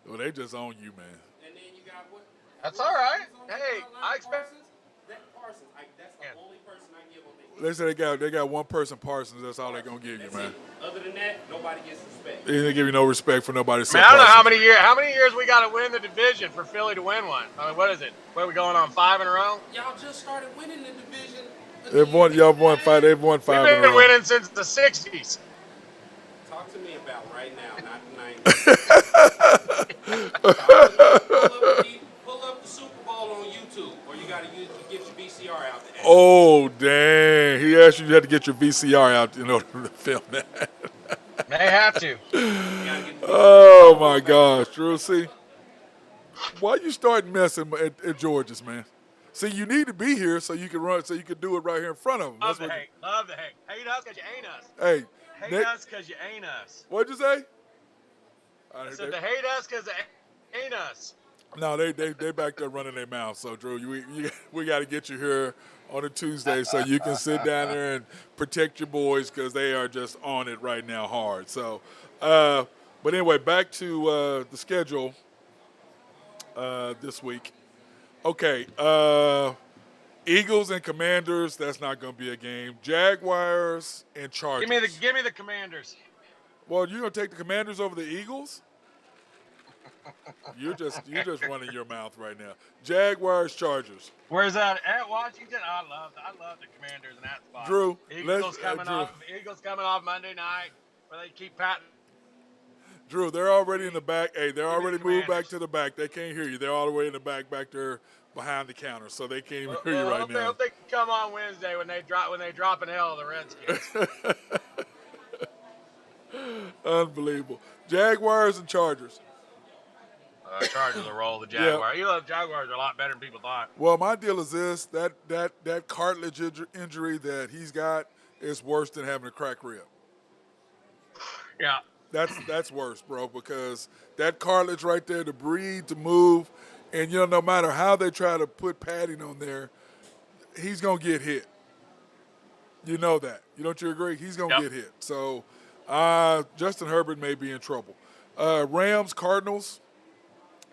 Well, they just own you, man. And then you got what? That's what all was right. his on the Hey, sideline? I expect- Parsons? That Parsons. That's the Yeah. only person I give on the They say they got one person, Parsons. That's all they're gonna give you, That's man. it. Other than that, nobody gets respect. They didn't give you no respect for nobody. I except mean, I don't know Parsons. how many years we got to win the division for Philly to win one. I mean, what is it? What are we going on 5 in a row? Y'all just started winning the division. They've won. Y'all have won 5. They've won 5 We've in a been row. winning since the 60s. Talk to me about right now, not the 90s. Pull up the Super Bowl on YouTube, or you got to get your VCR out there. Oh dang! He asked you had to get your VCR out in order to film that. They have to. You gotta get the Oh my gosh, Drew. See, why you start messing at George's, man? See, you need to be here so you can run, so you can do it right here in front of them. Love the hate. Love the hate. Hate us because you ain't us. Hey, Hate us because you ain't us. what'd you say? I said they hate us because they ain't us. No, they back there running their mouth. So Drew, we got to get you here on a Tuesday so you can sit down there and protect your boys because they are just on it right now hard. So, but anyway, back to the schedule this week. Okay, Eagles and Commanders. That's not going to be a game. Jaguars and Chargers. Give me the Commanders. Well, you're going to take the Commanders over the Eagles? You're just running your mouth right now. Jaguars, Chargers. Where's that? At Washington? I love the Commanders in that spot. Drew, Eagles coming off Monday night where they keep patting. Drew, they're already in the back. Hey, they're already moved back Commanders. to the back. They can't hear you. They're all the way in the back there behind the counter, so they can't even hear you right now. I hope they come on Wednesday when they drop an L to the Redskins. Unbelievable. Jaguars and Chargers. Chargers will roll the Jaguars. You know, the Jaguars are a lot better than people thought. Well, my deal is this: that cartilage injury that he's got is worse than having a cracked rib. Yeah. That's worse, bro, because that cartilage right there to breathe, to move, and no matter how they try to put padding on there, he's gonna get hit. You know that. Don't you agree? He's gonna get hit. So Justin Herbert may be in trouble. Rams, Cardinals.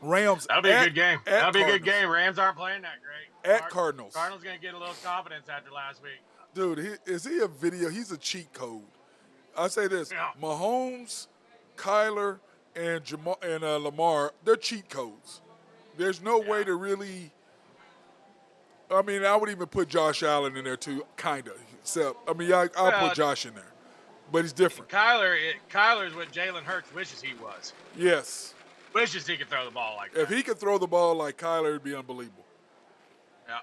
Rams. That'll be a good game. That'll be a good Cardinals. game. Rams aren't playing that great. At Cardinals. Cardinals gonna get a little confidence after last week. Dude, is he a video? He's a cheat code. I say this: Yeah. Mahomes, Kyler, and Lamar, they're cheat codes. There's no way to really. I mean, I would even put Josh Allen in there too, kind of. Except, I mean, I'll put Josh in there, but he's different. Kyler's what Jalen Hurts wishes he was. Yes. Wishes he could throw the ball like that. If he could throw the ball like Kyler, it'd be unbelievable. Yeah.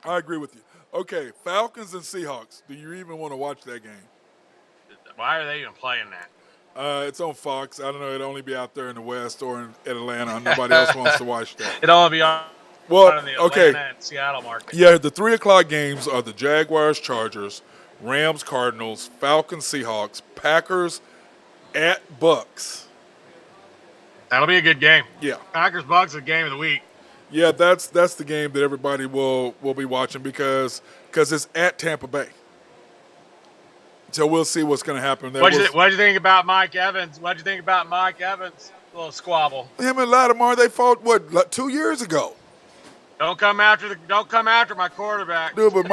I agree with you. Okay, Falcons and Seahawks. Do you even want to watch that game? Why are they even playing that? It's on Fox. I don't know. It'll only be out there in the West or in Atlanta. Nobody else wants to watch that. It'll only be on Well, in the okay. Atlanta and Seattle market. Yeah, the 3 o'clock games are the Jaguars, Chargers, Rams, Cardinals, Falcons, Seahawks, Packers at Bucks. That'll be a good game. Yeah. Packers Bucks is the game of the week. Yeah, that's the game that everybody will be watching because it's at Tampa Bay. So we'll see what's going to happen there. What'd you think about Mike Evans? What'd you think about Mike Evans' little squabble? Him and Lattimore, they fought like 2 years ago. Don't come after my quarterback. Dude, but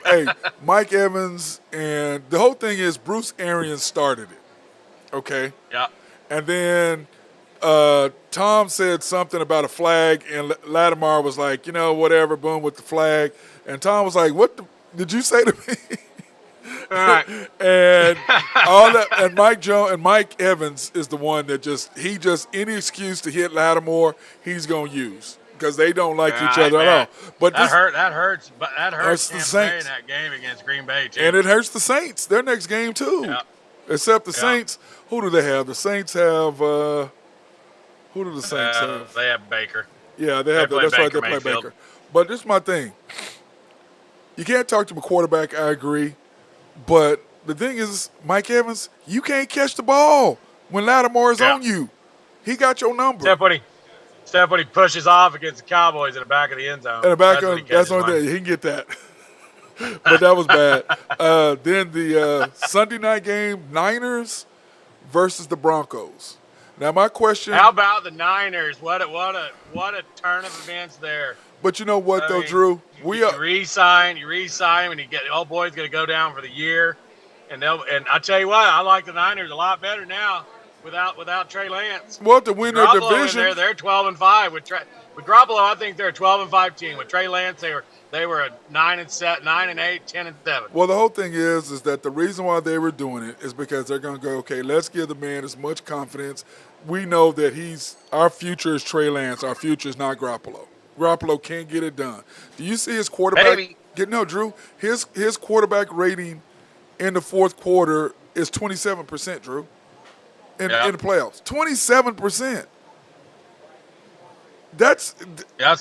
hey, Mike Evans and the whole thing is Bruce Arians started it. Okay? Yeah. And then Tom said something about a flag, and Lattimore was like, whatever, boom, with the flag. And Tom was like, what did you say to me? All right. And all that, and Mike Evans is the one that just any excuse to hit Lattimore, he's going to use because they don't like each other at all. But that hurts. But that hurts the Tampa Saints Bay in that game against Green Bay too. and it hurts the Saints. Their next game too. Yeah. Except the Saints, who do they have? The Saints have who do the Saints have? They have Baker. Yeah, they have. That's right. They play Mayfield. Baker. But this is my thing. You can't talk to a quarterback. I agree. But the thing is, Mike Evans, you can't catch the ball when Lattimore is on you. He got your number. Except when he pushes off against the Cowboys in the back of the end zone. In the back that's the only thing. He can get that. But that was bad. Then the Sunday night game, Niners versus the Broncos. Now my question. How about the Niners? What a turn of events there. But you know what though, Drew? You re-sign, and you get old boy's going to go down for the year, and I tell you what, I like the Niners a lot better now without Trey Lance. Well, to win their Garoppolo division, they're 12-5 with Garoppolo. I think they're a 12-5 team. With Trey Lance, they were a 9-8, 10-7. Well, the whole thing is that the reason why they were doing it is because they're going to go, okay, let's give the man as much confidence. We know that our future is Trey Lance. Our future is not Garoppolo. Garoppolo can't get it done. Do you see his quarterback? Maybe. No, Drew. His quarterback rating in the fourth quarter is 27%, Drew. In the playoffs, 27%. That's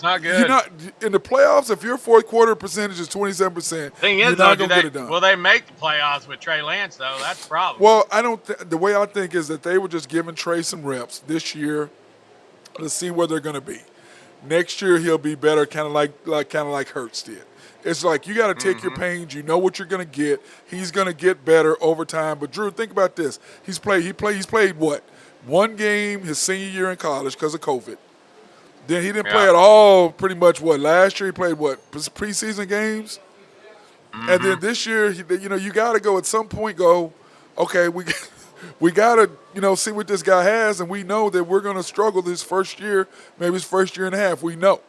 not good. You're not in the playoffs. If your fourth quarter percentage is 27%, Thing you're is, not going to get it done. Will they make the playoffs with Trey Lance though? That's the problem. Well, I don't. The way I think is that they were just giving Trey some reps this year. Let's see where they're going to be. Next year he'll be better, kind of like Hurts did. It's like you got to take your pains. You know what you're going to get. He's going to get better over time. But Drew, think about this. He's played what? One game his senior year in college because of COVID. Then he didn't play at all. Pretty much last year he played preseason games. And then this year, you got to go at some point. Go, okay, we got to see what this guy has, and we know that we're going to struggle this first year, maybe his first year and a half. We know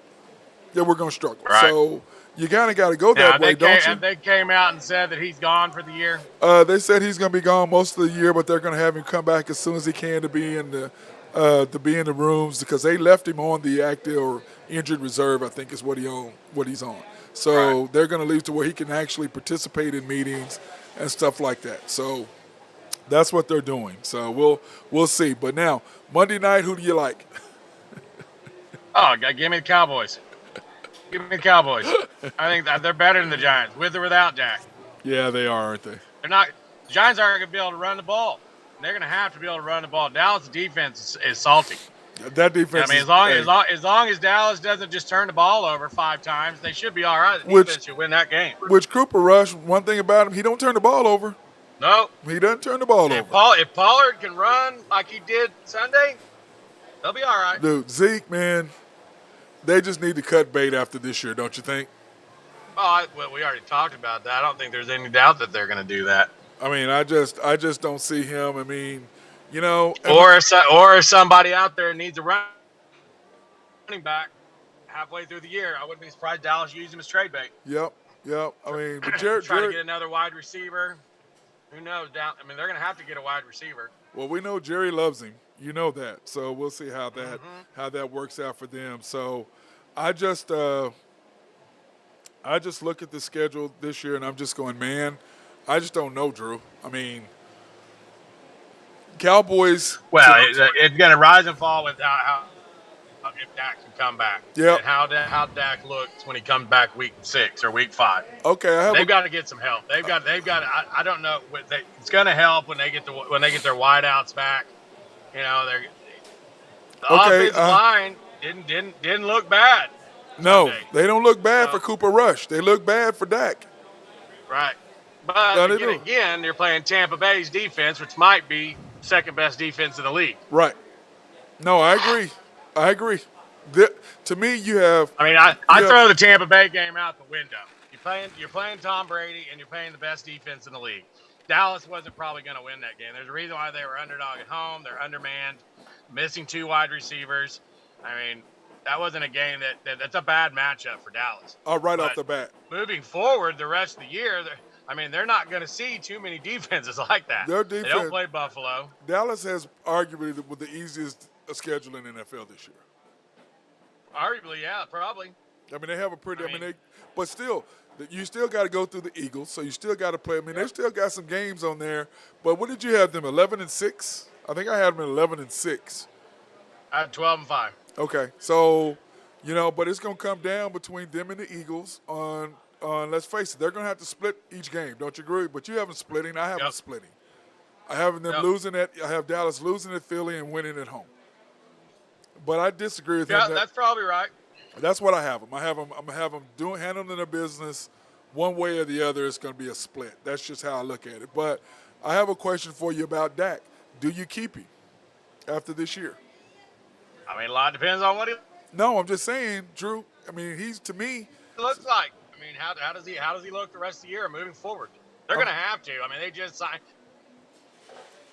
that we're going to struggle. Right. So you got to go that way, don't you? And they came out and said that he's gone for the year. They said he's going to be gone most of the year, but they're going to have him come back as soon as he can to be in the rooms because they left him on the active or injured reserve. I think is what he's on. So they're going to leave to where he can actually participate in meetings and stuff like that. So that's what they're doing. So we'll see. But now Monday night, who do you like? Oh, give me the Cowboys. Give me the Cowboys. I think that they're better than the Giants, with or without Dak. Yeah, they are, aren't they? They're not. The Giants aren't going to be able to run the ball. They're going to have to be able to run the ball. Dallas' defense is salty. That defense. I mean, as long as Dallas doesn't just turn the ball over 5 times, they should be all right. The defense should win that game. Which Cooper Rush, one thing about him, he don't turn the ball over. No, he doesn't turn the ball over. If Pollard can run like he did Sunday, they'll be all right. Dude, Zeke, man, they just need to cut bait after this year, don't you think? Well, we already talked about that. I don't think there's any doubt that they're going to do that. I mean, I just don't see him. I mean, or if somebody out there needs a running back halfway through the year, I wouldn't be surprised Dallas used him as trade bait. Yep. I mean, but Jared trying to get another wide receiver. Who knows? They're going to have to get a wide receiver. Well, we know Jerry loves him. You know that. So we'll see how that works out for them. So I just look at the schedule this year, and I'm just going, man, I just don't know, Drew. I mean, Cowboys. Well, it's going to rise and fall with how if Dak can come back, Yep. and how Dak looks when he comes back week 6 or week 5. Okay, I have They've got to get some help. They've got. I don't know. It's going to help when they get their wideouts back. You know, the okay. offensive line didn't look bad. No, Sunday. they don't look bad So, for Cooper Rush. They look bad for Dak. Right. But No, they do. again, you're playing Tampa Bay's defense, which might be second best defense in the league. Right. No, I agree. To me, you have. I mean, I throw the Tampa Bay game out the window. You're playing Tom Brady, and you're playing the best defense in the league. Dallas wasn't probably going to win that game. There's a reason why they were underdog at home. They're undermanned, missing 2 wide receivers. I mean, that wasn't a game that's a bad matchup for Dallas. Right But off the bat. moving forward, the rest of the year, they're not going to see too many defenses like that. Their They defense. don't play Buffalo. Dallas has arguably with the easiest schedule in the NFL this year. Arguably, yeah, probably. I mean, they have a pretty. But still, you still got to go through the Eagles, so you still got to play. I mean, they still got some games on there. But what did you have them? 11-6. I think I had them at 11-6. I had 12-5. Okay, so but it's gonna come down between them and the Eagles on. Let's face it, they're gonna have to split each game. Don't you agree? But you have them splitting. I have them splitting. I have them losing I have Dallas losing at Philly and winning at home. But I disagree with them. Yeah, that's probably right. That's what I have them. I'm gonna have them handling their business one way or the other. It's gonna be a split. That's just how I look at it. But I have a question for you about Dak. Do you keep him after this year? I mean, a lot depends on what he No, I'm just saying, Drew. I mean, he's to me. looks like. I mean, how does he look the rest of the year moving forward? They're going to have to. I mean, they just signed.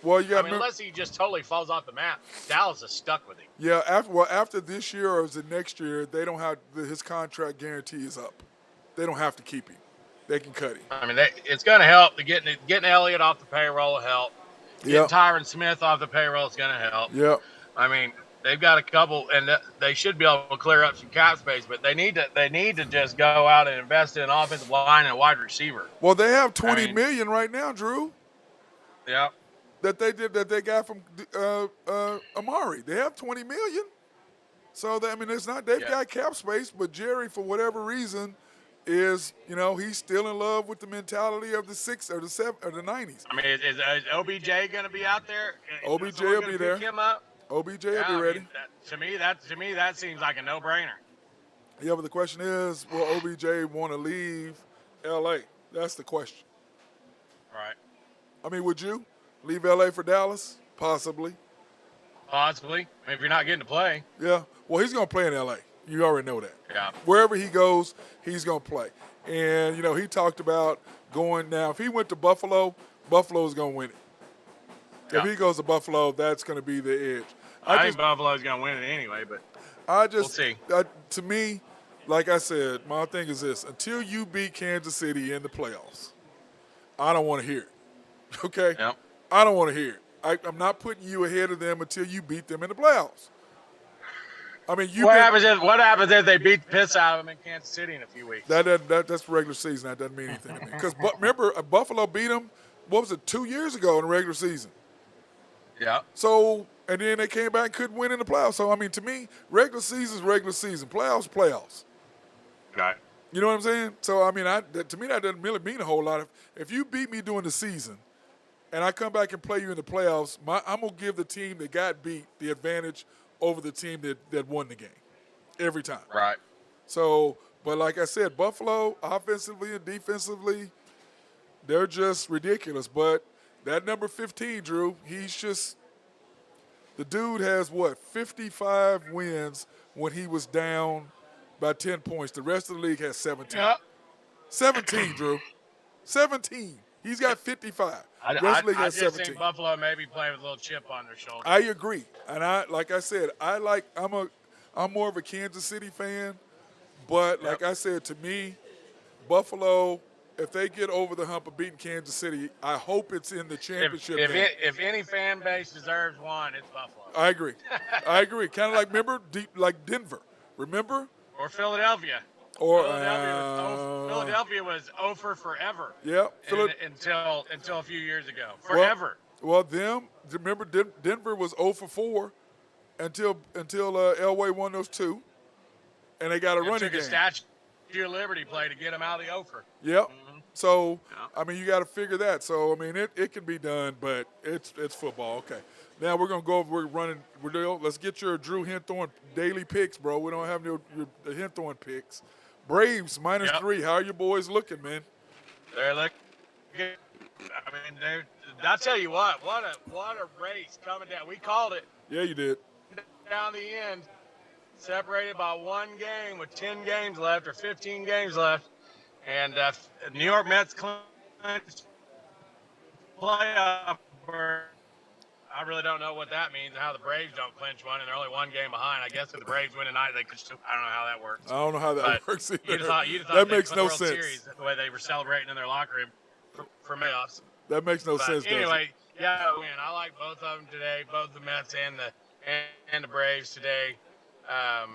Well, you got. unless he just totally falls off the map, Dallas is stuck with him. Yeah. After this year or is it next year? They don't have his contract guarantee is up. They don't have to keep him. They can cut him. I mean, it's going to help. Getting Elliott off the payroll will help. Getting Tyron Smith off the payroll is going to help. Yep. I mean, they've got a couple, and they should be able to clear up some cap space, but they need to just go out and invest in an offensive line and a wide receiver. Well, they have $20 million right now, Drew. Yeah. That they got from Amari. They have $20 million. So it's not they've got cap space, but Jerry, for whatever reason, is he's still in love with the mentality of the 6 or the 7 or the 90s. I mean, is OBJ going to be out there? OBJ will be there. Pick him up? OBJ will be ready. To me, that seems like a no-brainer. Yeah, but the question is, will OBJ want to leave L.A.? That's the question. Right. I mean, would you leave L.A. for Dallas? Possibly. Possibly. I mean, if you're not getting to play. Yeah. Well, he's going to play in L.A. You already know that. Yeah. Wherever he goes, he's going to play. And, he talked about going now. If he went to Buffalo, Buffalo's going to win it. Yeah. If he goes to Buffalo, that's going to be the edge. I think Buffalo's going to win it anyway, but we'll see. To me, like I said, my thing is this. Until you beat Kansas City in the playoffs, I don't want to hear it. Okay? Yep. I don't want to hear it. I'm not putting you ahead of them until you beat them in the playoffs. I mean, what happens if they beat the piss out of them in Kansas City in a few weeks? That's for regular season. That doesn't mean anything to me. Because remember, Buffalo beat them, 2 years ago in the regular season. Yeah. So, and then they came back and couldn't win in the playoffs. So, I mean, to me, regular season is regular season. Playoffs. Right. You know what I'm saying? So, I mean, to me, that doesn't really mean a whole lot. If you beat me during the season and I come back and play you in the playoffs, I'm going to give the team that got beat the advantage over the team that won the game every time. Right. So, but like I said, Buffalo, offensively and defensively, they're just ridiculous. But that number 15, Drew, the dude has 55 wins when he was down by 10 points. The rest of the league has 17. Yep. 17, Drew. 17. He's got 55. I just think Buffalo may be playing with a little chip on their shoulder. I agree. And like I said, I'm more of a Kansas City fan. But like I said, to me, Buffalo, if they get over the hump of beating Kansas City, I hope it's in the championship game. If any fan base deserves one, it's Buffalo. I agree. Kind of like, remember, like Denver. Remember? Or Philadelphia. Philadelphia was over forever. Yeah. Until a few years ago. Forever. Well, remember Denver was 0 for 4 until Elway won those two, and they got a It running took a game. Statue of Liberty play to get him out of the offer. Yep. Mm-hmm. So, Yeah. I mean, you got to figure that. So, I mean, it can be done, but it's football. Okay. Now we're gonna go over. Let's get your Drew Hinthorn daily picks, bro. We don't have the Hinthorn picks. Braves -3. How are your boys looking, man? They're looking. I mean, I'll tell you what a race coming down. We called it Yeah, you did. down the end, separated by one game with 10 games left or 15 games left, and New York Mets clinched playoff berth. I really don't know what that means and how the Braves don't clinch one and they're only one game behind. I guess if the Braves win tonight, they could still. I don't know how that works. I don't know how that works either. You'd have thought that makes the no World sense. Series, the way they were celebrating in their locker room for playoffs. That makes no sense. Anyway, yeah, win. I like both of them today, both the Mets and the Braves today.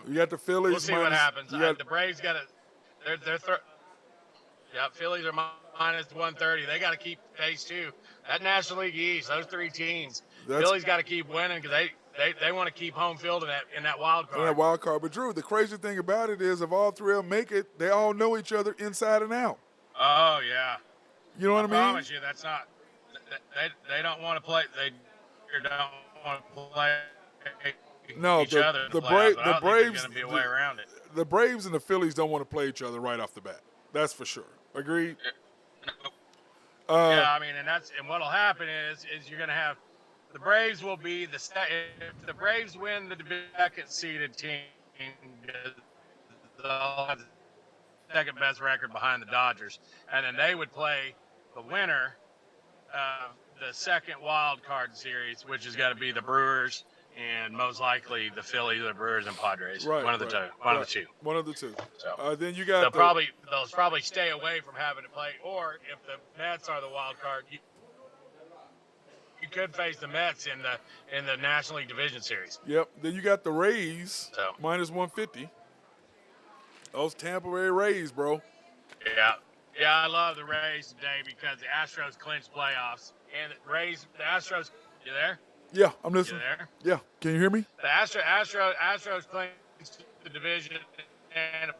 You got the Phillies. We'll see what happens. The Braves got to. Phillies are -130. They got to keep pace too. That National League East, those three teams. Phillies got to keep winning because they want to keep home field in that wild card. In that wild card. But Drew, the crazy thing about it is, if all three of them make it, they all know each other inside and out. Oh yeah. You know what I mean? I promise you, that's not. They don't want to play. They don't want to play. No, each other. The Braves. Going to be a way around it. The Braves and the Phillies don't want to play each other right off the bat. That's for sure. Agreed. Yeah, I mean, and what'll happen is you're going to have the Braves will be if the Braves win the second seeded team, they'll have the second best record behind the Dodgers, and then they would play the winner of the second wild card series, which is going to be the Brewers and most likely the Phillies, the Brewers, and Padres. Right, one of the two. One of the two. So then you got they'll probably stay away from having to play. Or if the Mets are the wild card, you could face the Mets in the National League Division Series. Yep. Then you got the Rays -150. Those Tampa Bay Rays, bro. Yeah, I love the Rays today because the Astros clinched playoffs and the Astros. You there? Yeah, I'm listening. You there? Yeah. Can you hear me? The Astros clinched the division and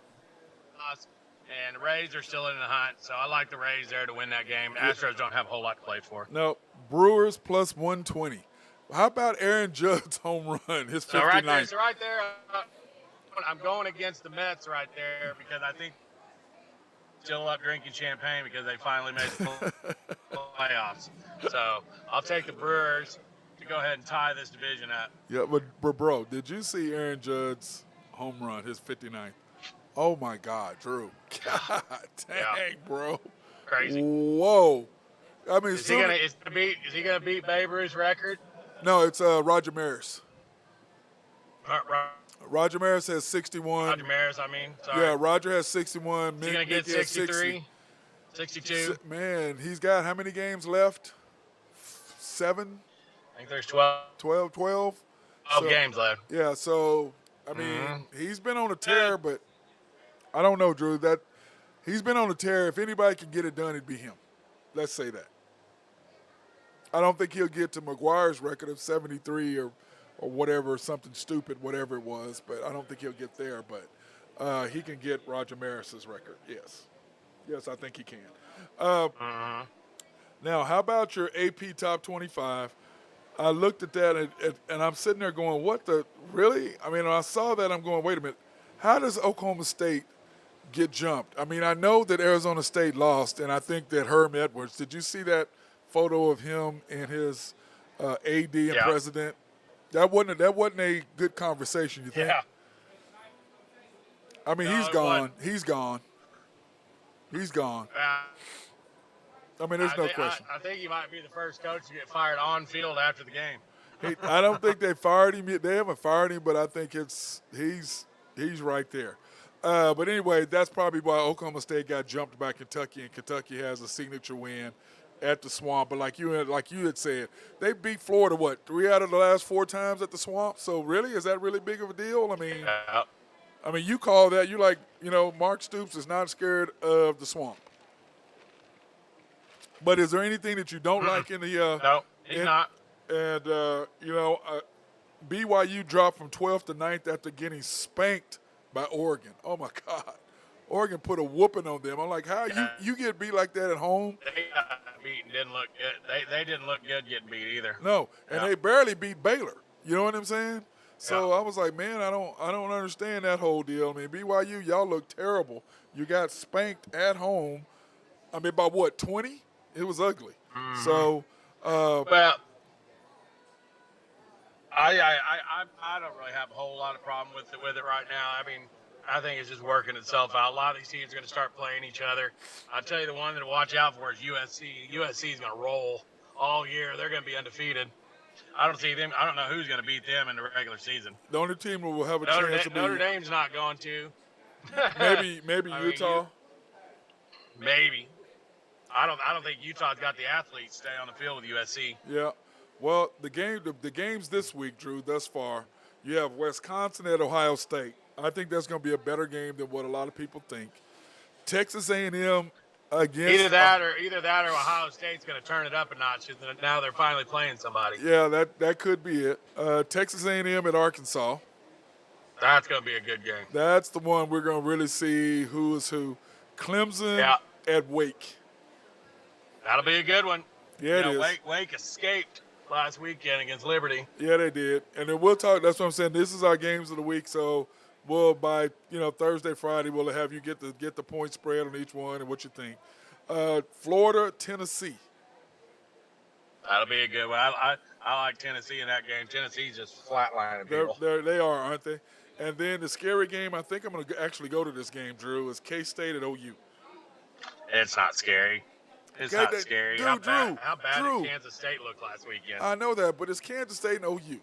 the Rays are still in the hunt. So I like the Rays there to win that game. The Astros don't have a whole lot to play for. No, Brewers +120. How about Aaron Judge's home run? His 59th. So right there, I'm going against the Mets right there because I think still up drinking champagne because they finally made the playoffs. So I'll take the Brewers to go ahead and tie this division up. Yeah, but bro, did you see Aaron Judge's home run, his 59th? Oh my God, Drew! God dang, bro! Crazy. Whoa! I mean, is he gonna beat Babe Ruth's record? No, it's Roger Maris. Roger Maris has 61. Roger Maris, I mean. Sorry. Yeah, Roger has 61. Is he going to get 63? 62? Man, he's got how many games left? 7? I think there's 12. 12? 12 games left. Yeah, so, I mean, he's been on a tear, but I don't know, Drew. That he's been on a tear. If anybody can get it done, it'd be him. Let's say that. I don't think he'll get to McGuire's record of 73 or whatever, something stupid, whatever it was, but I don't think he'll get there. But he can get Roger Maris's record, yes. Yes, I think he can. Now, how about your AP Top 25? I looked at that, and I'm sitting there going, what the, really? I mean, when I saw that, I'm going, wait a minute. How does Oklahoma State get jumped? I mean, I know that Arizona State lost, and I think that Herm Edwards, did you see that photo of him and his AD and president? That wasn't a good conversation, you think? Yeah. I mean, he's gone. He's gone. He's gone. I mean, there's no question. I think he might be the first coach to get fired on field after the game. I don't think they fired him yet. They haven't fired him, but I think he's right there. But anyway, that's probably why Oklahoma State got jumped by Kentucky, and Kentucky has a signature win at the Swamp. But like you had said, they beat Florida, 3 out of the last 4 times at the Swamp? So really, is that really big of a deal? I mean, you call that, you like, Mark Stoops is not scared of the Swamp. But is there anything that you don't like in the He's not. And BYU dropped from 12th to 9th after getting spanked by Oregon. Oh my God. Oregon put a whooping on them. I'm like, how you get beat like that at home? They got beat and didn't look good. They didn't look good getting beat either. No, and Yeah. they barely beat Baylor. You know what I'm saying? So Yeah. I was like, man, I don't understand that whole deal. I mean, BYU, y'all look terrible. You got spanked at home. I mean, by what, 20? It was ugly. Mm-hmm. So, Well, I don't really have a whole lot of problem with it right now. I mean, I think it's just working itself out. A lot of these teams are going to start playing each other. I'll tell you the one to watch out for is USC. USC is going to roll all year. They're going to be undefeated. I don't see them. I don't know who's going to beat them in the regular season. the only team that will have a chance to be Notre Dame's not going to. maybe I mean, Utah. Maybe. I don't think Utah's got the athletes to stay on the field with USC. Yeah. Well, the games this week, Drew, thus far, you have Wisconsin at Ohio State. I think that's going to be a better game than what a lot of people think. Texas A&M against Either that or Ohio State's going to turn it up a notch. Now they're finally playing somebody. Yeah, that could be it. Texas A&M at Arkansas. That's going to be a good game. That's the one we're going to really see who is who. Clemson at Wake. That'll be a good one. Yeah, it is. Wake escaped last weekend against Liberty. Yeah, they did. And then we'll talk. That's what I'm saying. This is our games of the week. So we'll by Thursday, Friday, we'll have you get the point spread on each one and what you think. Florida, Tennessee. That'll be a good one. I like Tennessee in that game. Tennessee's just flatlining people. They are, aren't they? And then the scary game, I think I'm going to actually go to this game, Drew, is K-State at OU. It's not scary. It's not scary. Dude, how bad Drew. did Kansas State look last weekend? I know that, but it's Kansas State and OU.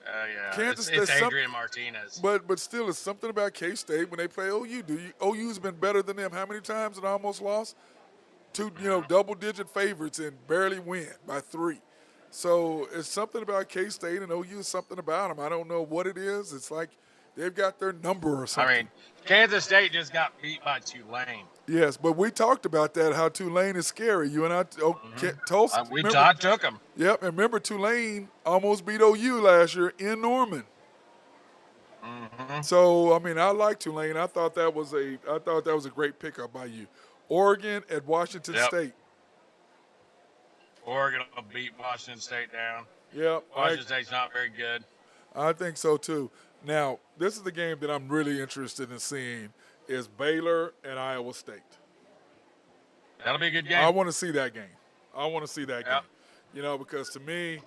Yeah. Kansas It's State, Adrian Martinez. But still, it's something about K-State when they play OU. OU's been better than them how many times and almost lost? Two, double-digit favorites and barely win by 3. So it's something about K-State and OU is something about them. I don't know what it is. It's like they've got their number or something. I mean, Kansas State just got beat by Tulane. Yes, but we talked about that, how Tulane is scary. You and I Tulsa. I took them. Yep, and remember Tulane almost beat OU last year in Norman. Mm-hmm. So, I mean, I like Tulane. I thought that was a great pickup by you. Oregon at Washington State. Oregon will beat Washington State down. Yep. Washington State's not very good. I think so, too. Now, this is the game that I'm really interested in seeing is Baylor and Iowa State. That'll be a good game. I want to see that game. Because to me,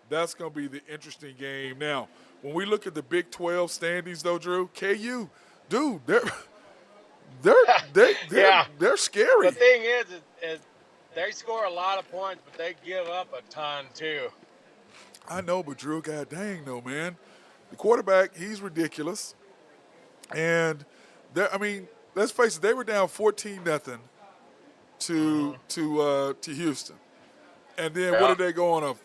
that's going to be the interesting game. Now, when we look at the Big 12 standings, though, Drew, KU, dude, they're scary. The thing is they score a lot of points, but they give up a ton too. I know, but Drew, god dang, no, man. The quarterback, he's ridiculous. And let's face it, they were down 14-0 to Houston. And then what did they go on a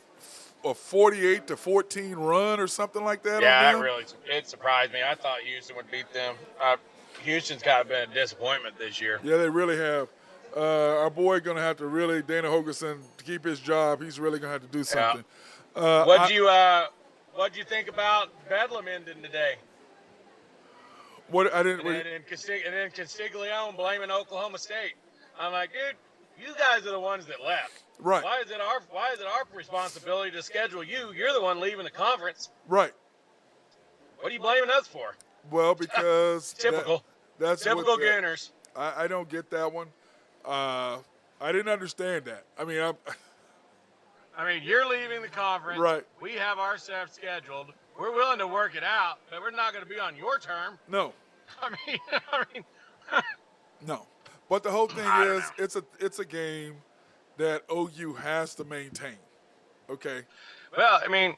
48-14 run or something like that? Yeah, it surprised me. I thought Houston would beat them. Houston's kind of been a disappointment this year. Yeah, they really have. Our boy going to have to really, Dana Hogerson, to keep his job, he's really going to have to do something. Yeah. What'd you think about Bedlam ending today? What I didn't. And then Castiglione blaming Oklahoma State. I'm like, dude, you guys are the ones that left. Right. Why is it our responsibility to schedule you? You're the one leaving the conference. Right. What are you blaming us for? Well, because typical. That's typical Gooners. I don't get that one. I didn't understand that. I mean, you're leaving the conference. Right. We have our stuff scheduled. We're willing to work it out, but we're not going to be on your term. No. I mean. No. But the whole thing is, it's a game that OU has to maintain. Okay. Well, I mean,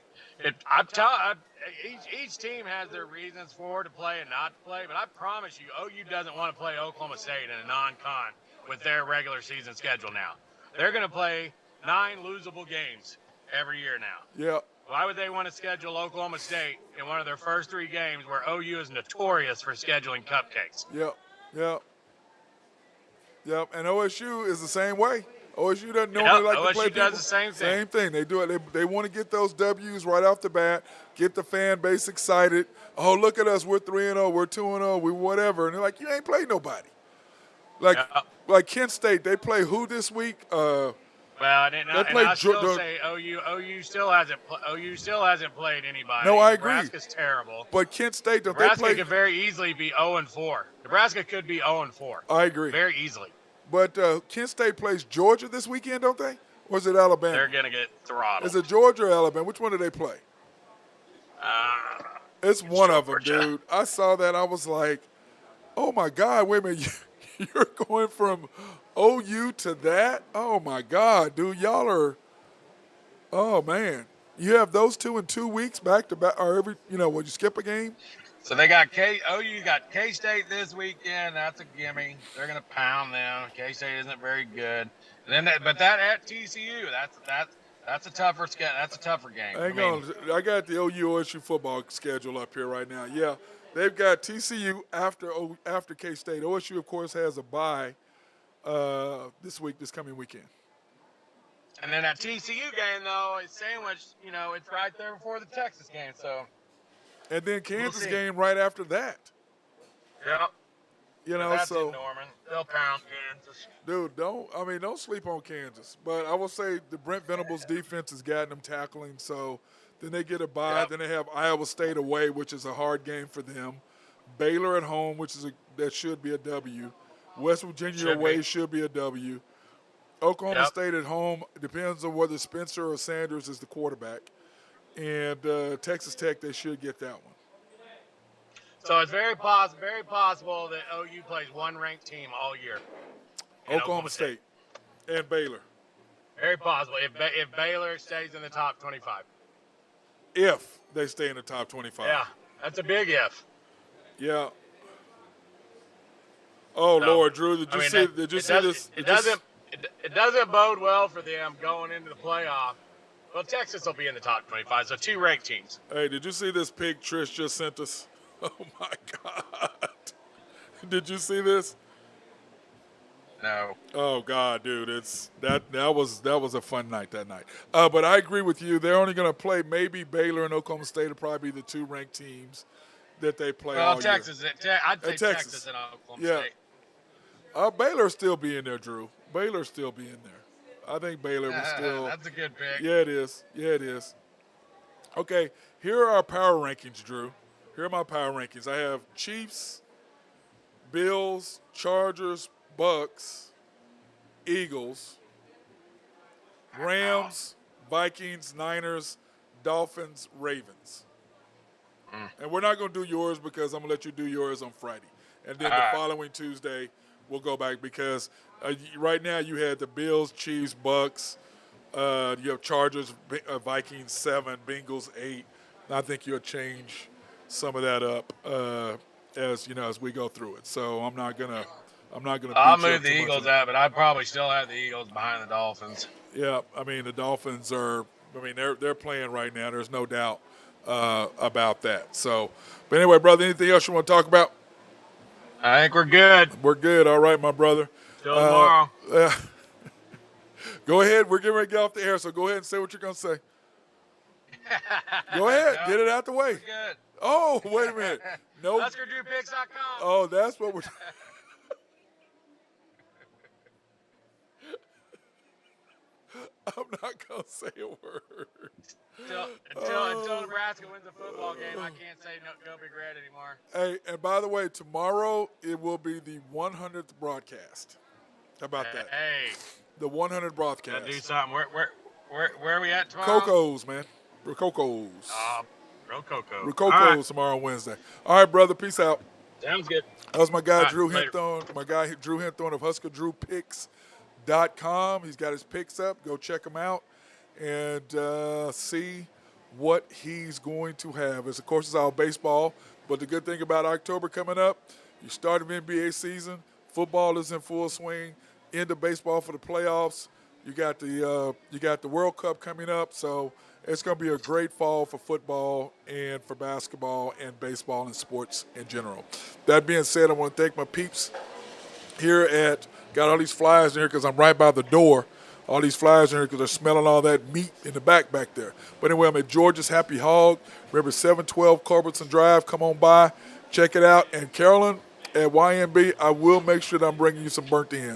each team has their reasons for to play and not to play, but I promise you, OU doesn't want to play Oklahoma State in a non-con with their regular season schedule now. They're going to play 9 losable games every year now. Yeah. Why would they want to schedule Oklahoma State in one of their first 3 games where OU is notorious for scheduling cupcakes? Yep. And OSU is the same way. OSU doesn't normally like to play OSU does people. the same thing. Same thing. They do it. They want to get those W's right off the bat, get the fan base excited. Oh, look at us. We're 3-0. We're 2-0. We whatever. And they're like, you ain't played nobody. Like Kent State, they play who this week? Well, and I still say OU still hasn't played anybody. No, I agree. Nebraska's terrible. But Kent State, Nebraska could very easily be 0-4. Nebraska could be 0-4. I agree. Very easily. But Kent State plays Georgia this weekend, don't they? Or is it Alabama? They're going to get throttled. Is it Georgia or Alabama? Which one do they play? It's one of them, dude. I saw that. I was like, oh, my God, wait a minute. You're going from OU to that? Oh, my God, dude. Y'all are – oh, man. You have those two in 2 weeks back to back, or every – when you skip a game? So they got OU got K-State this weekend. That's a gimme. They're going to pound them. K-State isn't very good. And then but that at TCU, that's a tougher game. Hang on. I got the OU-OSU football schedule up here right now. Yeah. They've got TCU after K-State. OSU, of course, has a bye this coming weekend. And then that TCU game, though, is sandwiched. It's right there before the Texas game. So. And then Kansas game right after that. Yep. That's so in Norman. They'll pound Kansas. Dude, don't sleep on Kansas. But I will say the Brent Venables defense has gotten them tackling. So then they get a bye. Yep. Then they have Iowa State away, which is a hard game for them. Baylor at home, that should be a W. West Virginia away should be a W. Oklahoma State at home depends on whether Spencer or Sanders is the quarterback. And Texas Tech, they should get that one. So it's very possible that OU plays one ranked team all year. Oklahoma State and Baylor. Very possible if Baylor stays in the top 25. If they stay in the top 25. Yeah, that's a big if. Yeah. Oh, so, Lord, Drew, did you see this? It doesn't bode well for them going into the playoff. Well, Texas will be in the top 25, so 2 ranked teams. Hey, did you see this pic Trish just sent us? Oh, my God. Did you see this? No. Oh, God, dude. That was a fun night that night. But I agree with you. They're only going to play maybe Baylor and Oklahoma State will probably be the 2 ranked teams that they play all Texas, year. I'd say Texas and Oklahoma State. Baylor still be in there, Drew. Baylor still be in there. I think Baylor was still. That's a good pick. Yeah, it is. Okay, here are our power rankings, Drew. Here are my power rankings. I have Chiefs, Bills, Chargers, Bucks, Eagles, Rams, Vikings, Niners, Dolphins, Ravens. And we're not going to do yours because I'm going to let you do yours on Friday. And then the following Tuesday, we'll go back because right now you had the Bills, Chiefs, Bucks. You have Chargers, Vikings 7, Bengals 8. I think you'll change some of that up as we go through it. So I'm not gonna. I'll move the Eagles out, but I probably still have the Eagles behind the Dolphins. Yeah, I mean the Dolphins are. I mean they're playing right now. There's no doubt about that. So, but anyway, brother, anything else you want to talk about? I think we're good. We're good. All right, my brother. Till tomorrow. Go ahead. We're getting ready to get off the air, so go ahead and say what you're going to say. Go ahead. Get it out the way. Good. Oh, wait a minute. No. HuskerDrewPicks.com. Oh, that's what we're I'm not going to say a word. Until Nebraska wins a football game, I can't say go Big Red anymore. Hey, and by the way, tomorrow it will be the 100th broadcast. How about that? Hey. The 100th broadcast. Gotta do something. Where are we at tomorrow? Rococo's, man. Rococo's. Rococo. Rococo's tomorrow Wednesday. All right, brother. Peace out. Sounds good. That was my guy, right, Drew later. Hinthorn. My guy, Drew Hinthorn of HuskerDrewPicks.com. He's got his picks up. Go check him out and see what he's going to have. Of course, it's all baseball, but the good thing about October coming up, you start of NBA season, football is in full swing, end of baseball for the playoffs. You got the World Cup coming up, so it's going to be a great fall for football and for basketball and baseball and sports in general. That being said, I want to thank my peeps here got all these flyers in here because I'm right by the door. all these flies in here because they're smelling all that meat in the back there. But anyway, I'm at George's Happy Hog. Remember, 712 Culbertson Drive. Come on by, check it out. And Carolyn, at YMB, I will make sure that I'm bringing you some burnt ends.